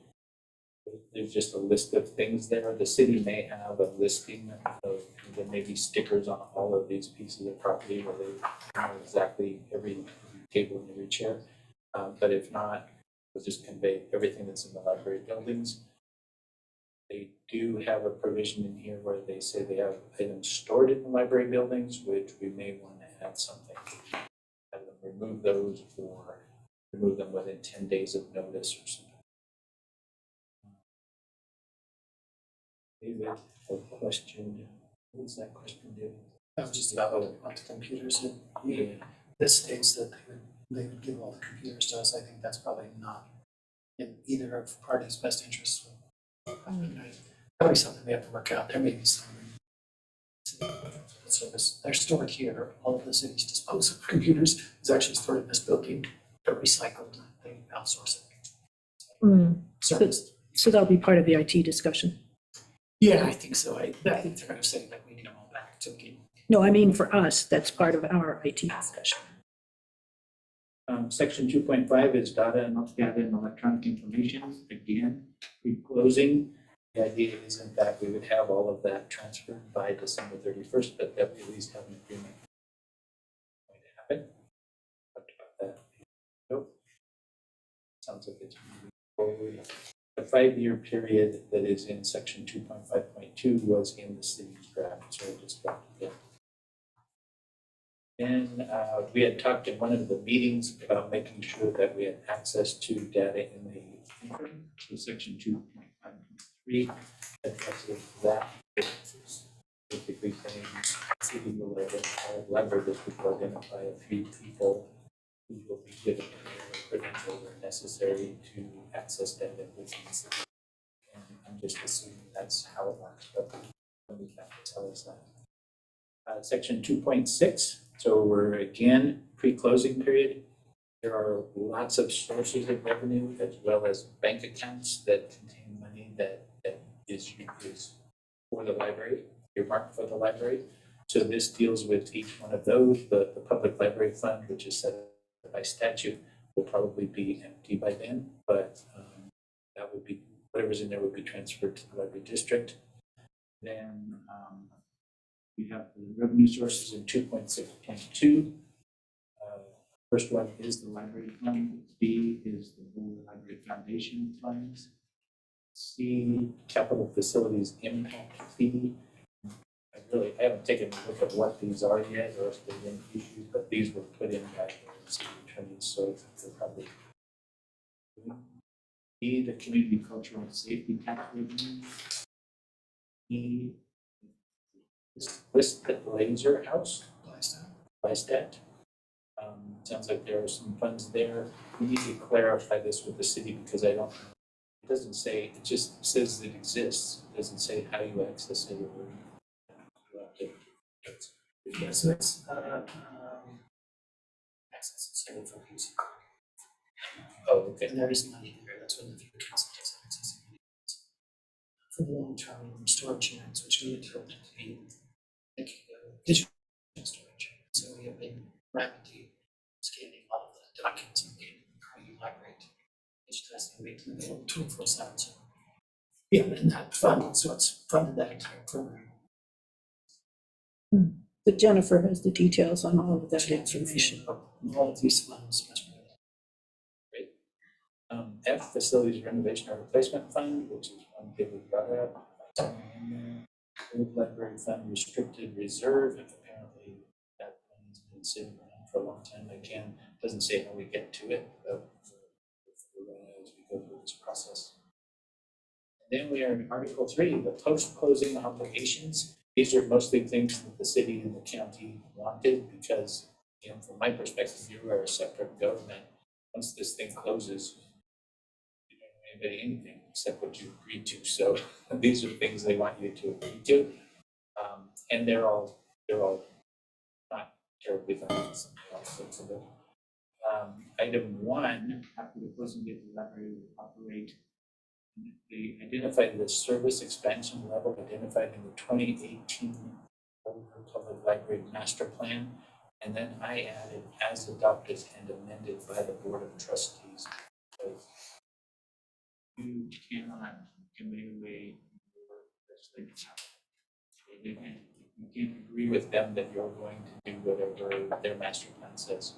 There's just a list of things there. The city may have a listing of, there may be stickers on all of these pieces of property where they know exactly every table and every chair. But if not, we'll just convey everything that's in the library buildings. They do have a provision in here where they say they have items stored in the library buildings, which we may want to add something. Have them remove those or remove them within 10 days of notice or something. David, a question. What was that question, David? That was just about the computers, and this states that they would give all the computers to us. I think that's probably not in either of parties' best interests. That'll be something we have to work out. There may be some service. They're stored here. All of the city's disposal of computers is actually stored in this building. They're recycled. They outsource it. Service. So that'll be part of the IT discussion. Yeah, I think so. I think they're going to say that we need them all back to the. No, I mean, for us, that's part of our IT discussion. Section 2.5 is data and electronic information. Again, pre-closing. The idea is, in fact, we would have all of that transferred by December 31st, but that we at least have an agreement going to happen. Talked about that. Nope. Sounds like it's moving forward. The 5-year period that is in section 2.5.2 was in the city's draft, so I just dropped it there. And we had talked in one of the meetings about making sure that we had access to data in the So section 2.5.3 addresses that. Basically saying city will identify, library district will identify a few people who will be given their credentials are necessary to access data within the city. And I'm just assuming that's how it works, but we have to tell us that. Section 2.6, so we're again pre-closing period. There are lots of sources of revenue as well as bank accounts that contain money that is for the library, earmarked for the library. So this deals with each one of those. The public library fund, which is set by statute, will probably be empty by then, but that would be, whatever's in there would be transferred to the library district. Then we have the revenue sources in 2.6.2. First one is the library fund. B is the Boulder Library Foundation funds. C, capital facilities impact fee. I haven't taken a look at what these are yet or if they're in issues, but these were put in by the city attorney, so they're probably. E, the community cultural safety tax revenue. E, list the Laser House, Lystat. Sounds like there are some funds there. We need to clarify this with the city because I don't, it doesn't say, it just says it exists. It doesn't say how you access it or. Yeah, so it's access and for use. Oh, okay. And there is money there. That's when the future does access. For the long-term storage units, which we interpret to be like digital storage. So we have been rapidly scanning all of the documents and getting the library to digitize and make them available 24/7. So yeah, and that fund, so it's funded that entire program. But Jennifer has the details on all of that information. All of these funds. Great. F, facilities renovation or replacement fund, which is one thing we brought up. Old library fund restricted reserve, apparently that fund has been sitting around for a long time. Again, doesn't say how we get to it, but as we go through this process. Then we are in Article 3, the post-closing obligations. These are mostly things that the city and the county wanted because, from my perspective, you are a separate government. Once this thing closes, you don't owe anybody anything except what you agreed to. So these are things they want you to agree to. And they're all not terribly financial. Item 1, after the closing date, the library will operate. They identified the service expansion level identified in the 2018 Boulder Public Library Master Plan. And then I added as adopted and amended by the Board of Trustees. Because you cannot commit away your legislative power. You can't agree with them that you're going to do whatever their master plan says,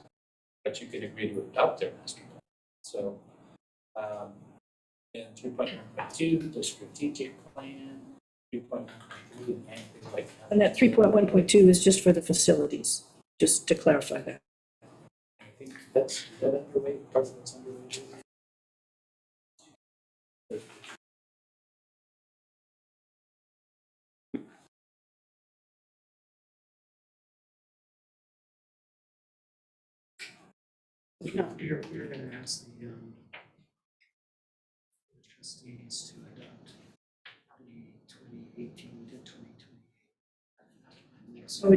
but you can agree to adopt their master plan. So, in 3.1.2, the strategic plan, 3.1.3, and anything like that. And that 3.1.2 is just for the facilities, just to clarify that. I think that's that underway, part of it's underway. We're gonna ask the trustees to adopt the 2018 to 2028. So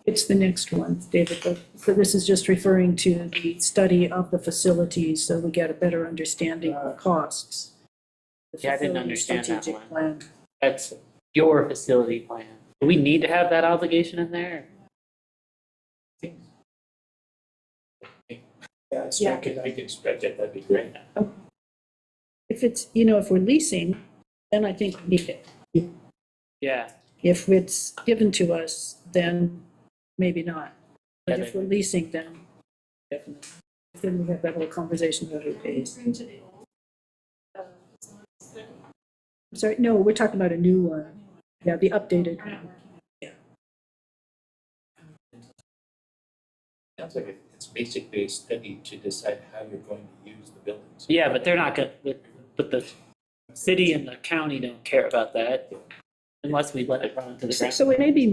it's the next one, David. So this is just referring to the study of the facilities, so we get a better understanding of the costs. The Yeah, I didn't facility understand that strategic one. plan. That's your facility plan. Do we need to have that obligation in there? Yeah, strike it, I could strike it, that'd be great. If it's, if we're leasing, then I think we need it. Yeah. If it's given to us, then maybe not. But Yeah, if we're leasing, then definitely. Then we have that whole conversation about who pays. I'm sorry, no, we're talking about a new one. Yeah, the updated one. Yeah. Sounds like it's basically a study to decide how you're going to use the buildings. Yeah, but they're not gonna, but the city and the county don't care about that unless we let it run to the ground. So it may be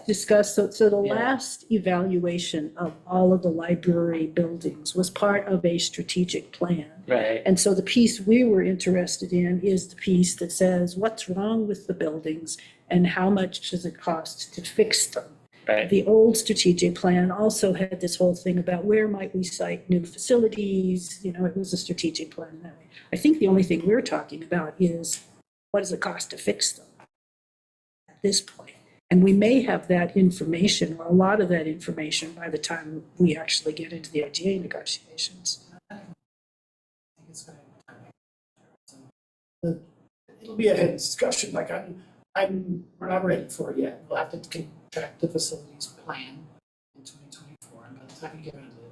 discussed. So the Yeah. last evaluation of all of the library buildings was part of a strategic plan. Right. And so the piece we were interested in is the piece that says what's wrong with the buildings and how much does it cost to fix them. Right. The old strategic plan also had this whole thing about where might we site new facilities, it was a strategic plan that way. I think the only thing we're talking about is what does it cost to fix them at this point? And we may have that information, or a lot of that information, by the time we actually get into the IGA negotiations. It'll be a head discussion, like we're not ready for it yet. We'll have to contract the facilities plan in 2024, and by the time you get into the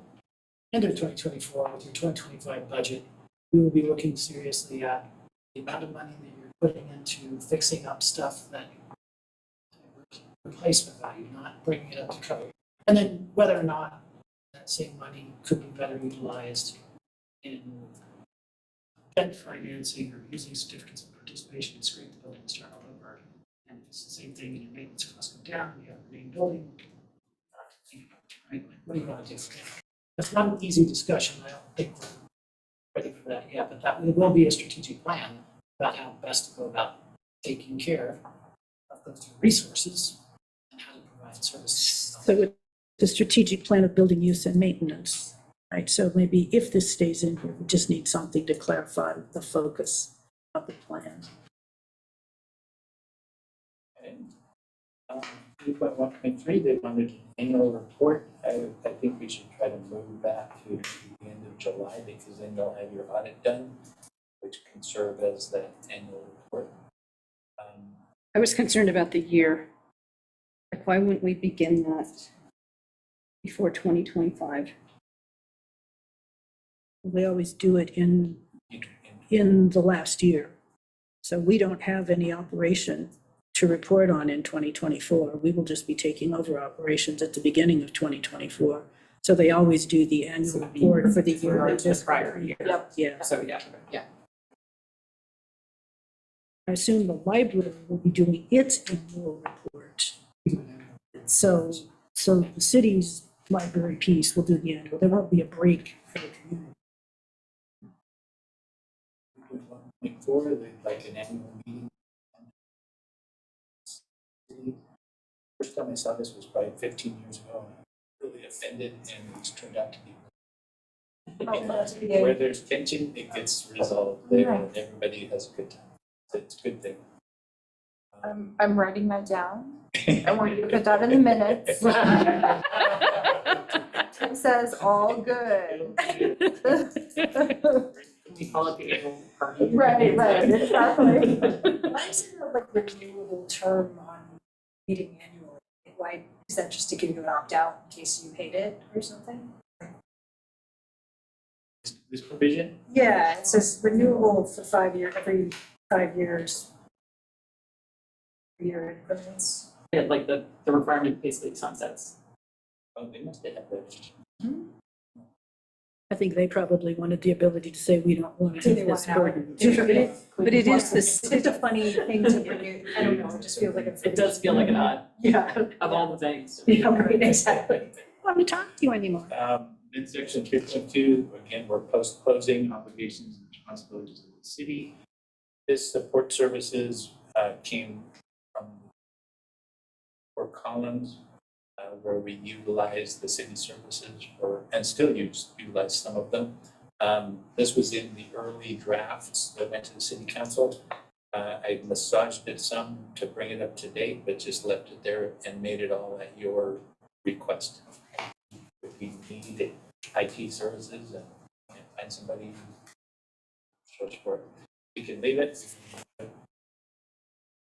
end of 2024 with your 2025 budget, we will be looking seriously at the amount of money that you're putting into fixing up stuff that replacement value, not bringing it up to code. And then whether or not that same money could be better utilized in debt financing or using certificates of participation to scrape the building, start all over. And if it's the same thing and your maintenance costs go down, you have a green building, right? Like, what do you want to do? That's not an easy discussion. I don't think we're ready for that yet, but it will be a strategic plan about how best to go about taking care of those resources and how to provide services. So it's a strategic plan of building use and maintenance, right? So maybe if this stays in here, we just need something to clarify the focus of the plan. And 3.1.3, they wanted an annual report. I think we should try to move that to the end of July because then you'll have your audit done, which can serve as that annual report. I was concerned about the year. Like, why wouldn't we begin that before 2025? We always do it in the last year. So we don't have any operation to report on in 2024. We will just be taking over operations at the beginning of 2024. So they always do the annual report for the year. they just prior year. Yep. Yeah. So, yeah. I assume the library will be doing its annual report. So the city's library piece will do the annual. There won't be a break for the community. Before, like an annual meeting. First time I saw this was probably 15 years ago. I'm really offended, and it's turned out to be. Where there's tension, it gets resolved there, and everybody has a good time. It's a good thing. I'm writing that down. I want you to put that in the minutes. Tim says all good. We call it the annual party. Right, exactly. Why is there like renewable term on meeting annually? Why, is that just to give you an opt-out in case you hate it or something? This provision? Yeah, it says renewable for 5 years, every 5 years. Year increments. Yeah, like the requirement basically sunsets. Oh, they must have that. I think they probably wanted the ability to say, we don't want to Do have they this want burden. But it is It's just a funny thing to renew. I don't know, it just feels like it's. It does feel like an odd, Yeah. of all the things. Yeah, right, exactly. I don't want to talk to you anymore. Midsection 3.2, again, we're post-closing obligations and responsibilities of the city. This support services came from 4 columns where we utilize the city services and still utilize some of them. This was in the early drafts that went to the city council. I massaged it some to bring it up to date, but just left it there and made it all at your request. If you need IT services and find somebody who search for it, you can leave it.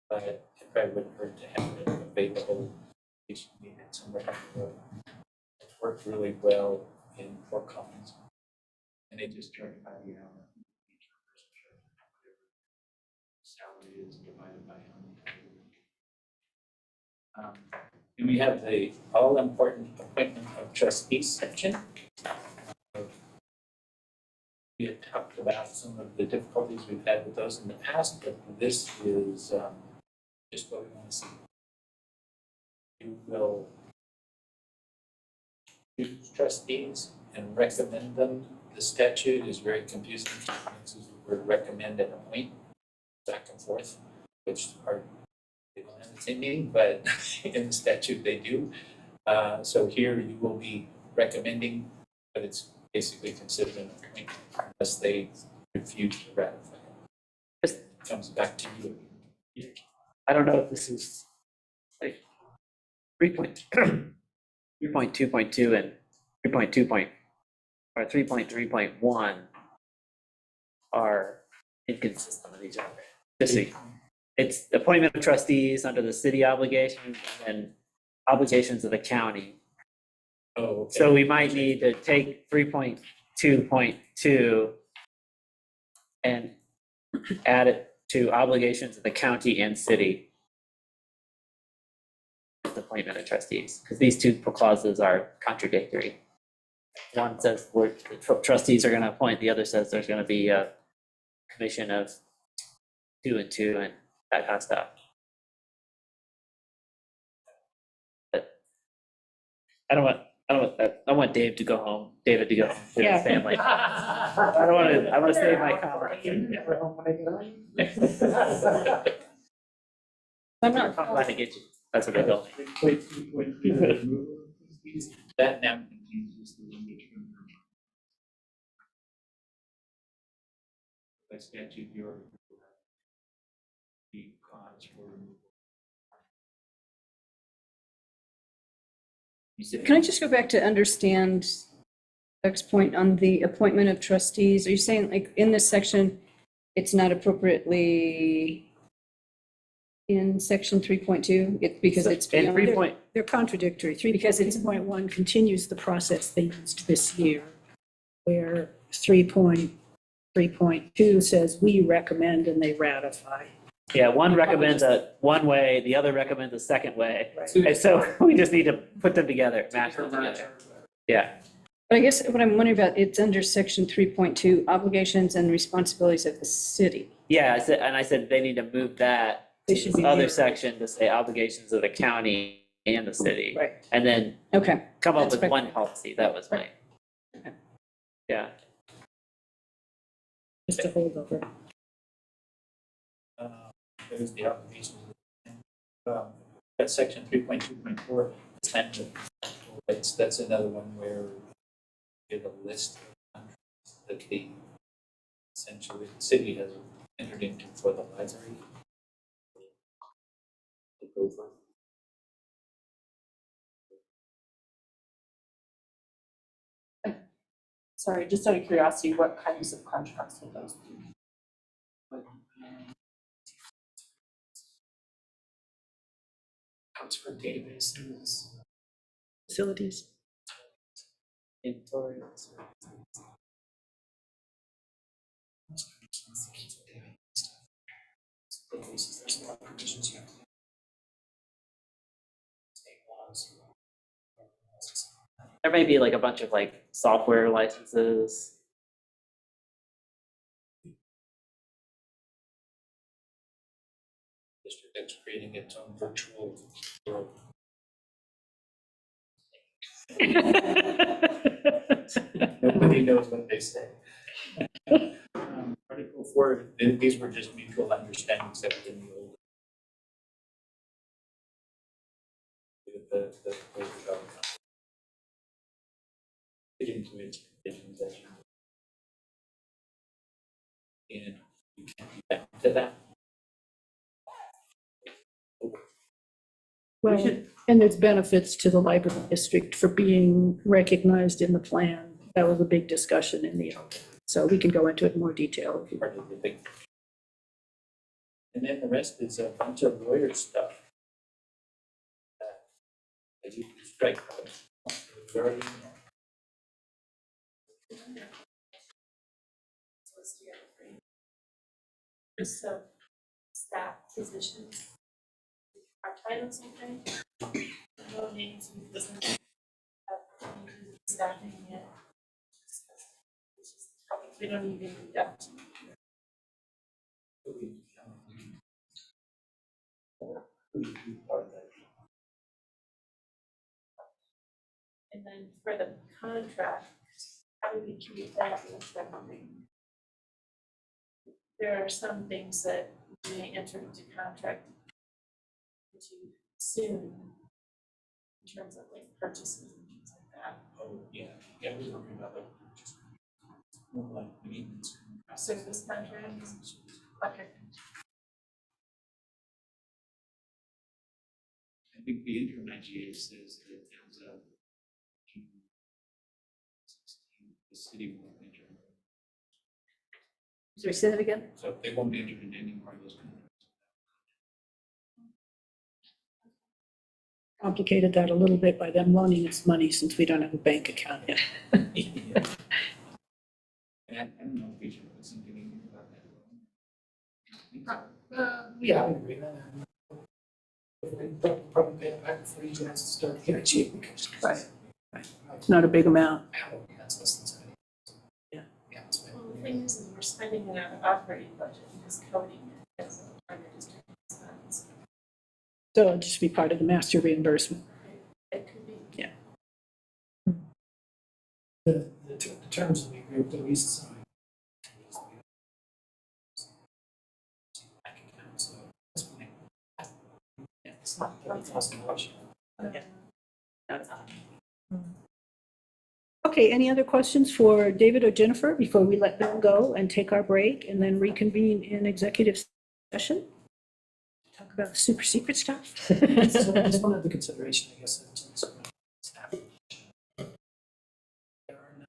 But it probably wouldn't hurt to have it available in case you need it somewhere down the road. It's worked really well in 4 columns. And they just charge by the hour. Each person charges whatever salary is divided by how many hours. And we have the all-important appointment of trustees section. We had talked about some of the difficulties we've had with those in the past, but this is just what we want to see. You will choose trustees and recommend them. The statute is very confusing. It uses the word recommend and appoint back and forth, which are, they don't have the same meaning, but in the statute they do. So here you will be recommending, but it's basically considered an appointment unless they refuse to ratify it. It comes back to you. I don't know if this is like 3.2.2 and 3.3.1 are inconsistent with each other. Just see, it's appointment of trustees under the city obligations and obligations of the county. Oh, okay. So we might need to take 3.2.2 and add it to obligations of the county and city. The appointment of trustees, because these 2 clauses are contradictory. One says the trustees are going to appoint, the other says there's going to be a commission of 2 and 2 and that kind of stuff. But I want David to go home to his family. I want to save my comment. I'm not trying to get you. That's what they told me. That now confuses the language from by statute, your the cause for removal. Can I just go back to understand Doug's point on the appointment of trustees? Are you saying like in this section, it's not appropriately in section 3.2? It's because it's And beyond. They're contradictory. Because it's- 3.1 continues the process they used this year, where 3.2 says we recommend and they ratify. Yeah, one recommends a one way, the other recommends a second way. Right. And so we just need to put them together, match them together. Yeah. But I guess what I'm wondering about, it's under section 3.2, obligations and responsibilities of the city. Yeah, I said they need to move that They to should this be other mirrored. section to say obligations of the county and the city. Right. And then Okay. come up That's with fair. one policy. That was my. Okay. Yeah. Just a holdover. There's the obligations. That section 3.2.4, that's another one where you get a list of contracts that the essentially the city has entered into for the library. To go for. Sorry, just out of curiosity, what kinds of contracts will those be? Comes from databases. Facilities. Inventory. Databases, there's a lot of provisions you have to. State laws. There may be like a bunch of like software licenses. District that's creating its own virtual world. Nobody knows what they say. Article 4, these were just mutual understandings that were in the old. The get into its provisions as you. And you can't be back to that. Well, and there's benefits to the library district for being recognized in the plan. That was a big discussion in the, so we can go into it in more detail. if you- Part of the thing. And then the rest is a bunch of lawyer stuff. That you can strike. Very, So staff positions. Our titles, okay? No names, we doesn't have staffing yet. We don't even need that. And then for the contract, how do we keep that with everything? There are some things that we may enter into contract into soon in terms of like purchases and things like that. oh, yeah, we're talking about like. More like maintenance. Service contracts. Okay. I think the interim IGA says that as of June 16, the city will enter. Sorry, say that again? So they won't enter into any more of those contracts. Complicated that a little bit by them loaning us money since we don't have a bank account yet. Yeah. And I don't know if we should put something in about that. Yeah, I agree. We'll probably pay it back before you guys start the IGA because. Right. It's not a big amount. That's less than 70. Yeah. Yeah, it's fine. Well, the thing is we're spending it out of operating budget because coding is under district funds. So it'll just be part of the master reimbursement. It could be. Yeah. The terms of the agreement that we signed. So, that's fine. Yeah, it's not $30,000. Okay, any other questions for David or Jennifer before we let them go and take our break and then reconvene in executive session? Talk about super secret stuff. So just one other consideration, I guess, in terms of staff. There are no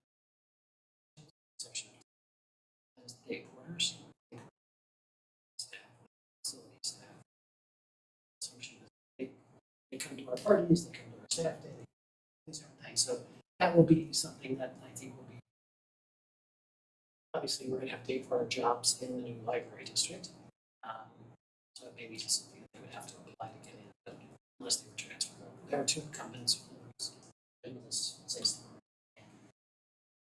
section. There's the day quarters. Staff, facility staff. Assumption is they come to our parties, they come to our staff day, these are things. So that will be something that I think will be. Obviously, we're gonna have to pay for our jobs in the new library district. So that may be just something that they would have to apply to get in, but unless they were transferred over. There are two incumbents.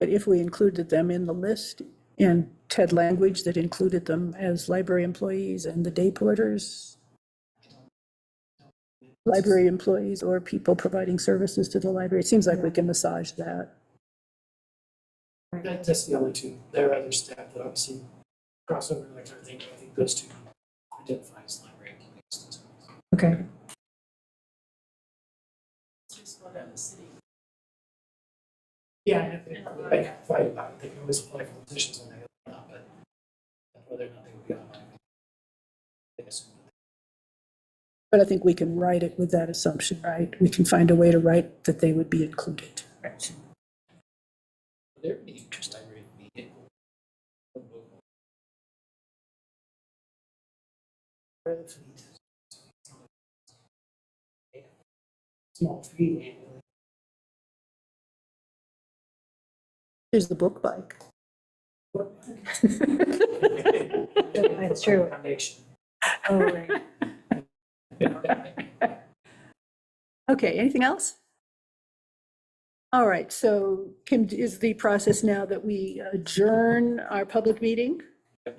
But if we included them in the list in TED language that included them as library employees and the day porters, library employees or people providing services to the library, it seems like we can massage that. That's the only two. There are other staff that obviously cross over like everything, but I think those two identify as library employees. Okay. Just go down the city. Yeah, and if they can always apply for positions when they are, but whether or not they would be on, I assume. But I think we can write it with that assumption, right? We can find a way to write that they would be included. Would there be interest I read vehicle? Small fee annually. There's the book bike. That's true. Foundation. Oh, right. Okay, anything else? All right, so Kim, is the process now that we adjourn our public meeting?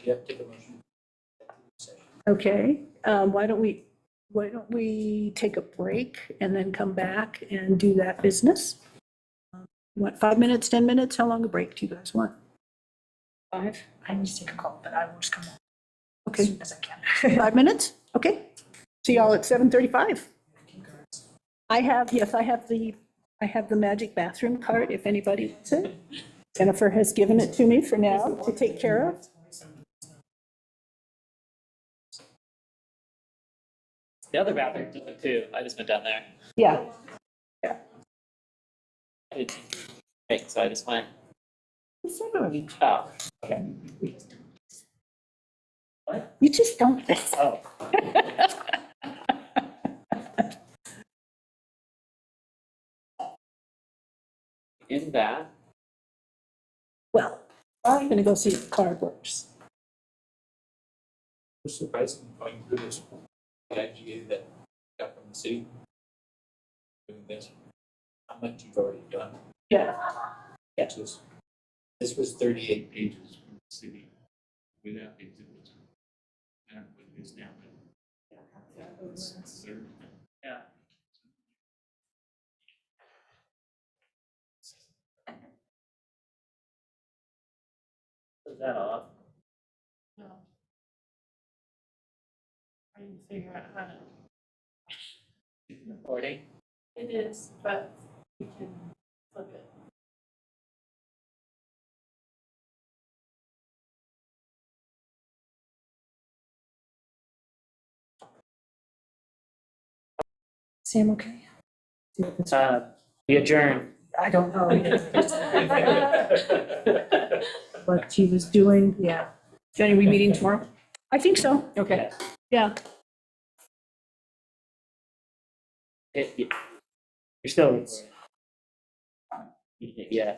Yep, take a motion. Okay, why don't we take a break and then come back and do that business? You want 5 minutes, 10 minutes? How long a break do you guys want? 5? I need to take a call, but I will just come back as Okay, soon as I can. 5 minutes? Okay. See y'all at 7:35. I have the magic bathroom cart if anybody wants it. Jennifer has given it to me for now to take care of. The other bathroom too, I just went down there. Yeah, I didn't think, so I just went, you oh, okay. just don't listen. Oh. In that, Well, I'm gonna go see if the card works. It was surprising going through this, the IGA that got from the city. Doing this, how much you've already done. Yeah. This was 38 pages from the city without the exhibits. I don't know what it is now, but it's third. yeah. Is that off? No. Trying to figure out how to. Recording? It is, but we can flip it. Sam, okay? We adjourn. I don't know what she was doing. Yeah. Jenny, are we meeting tomorrow? I think so. Okay. Yeah. You're still recording. Yeah.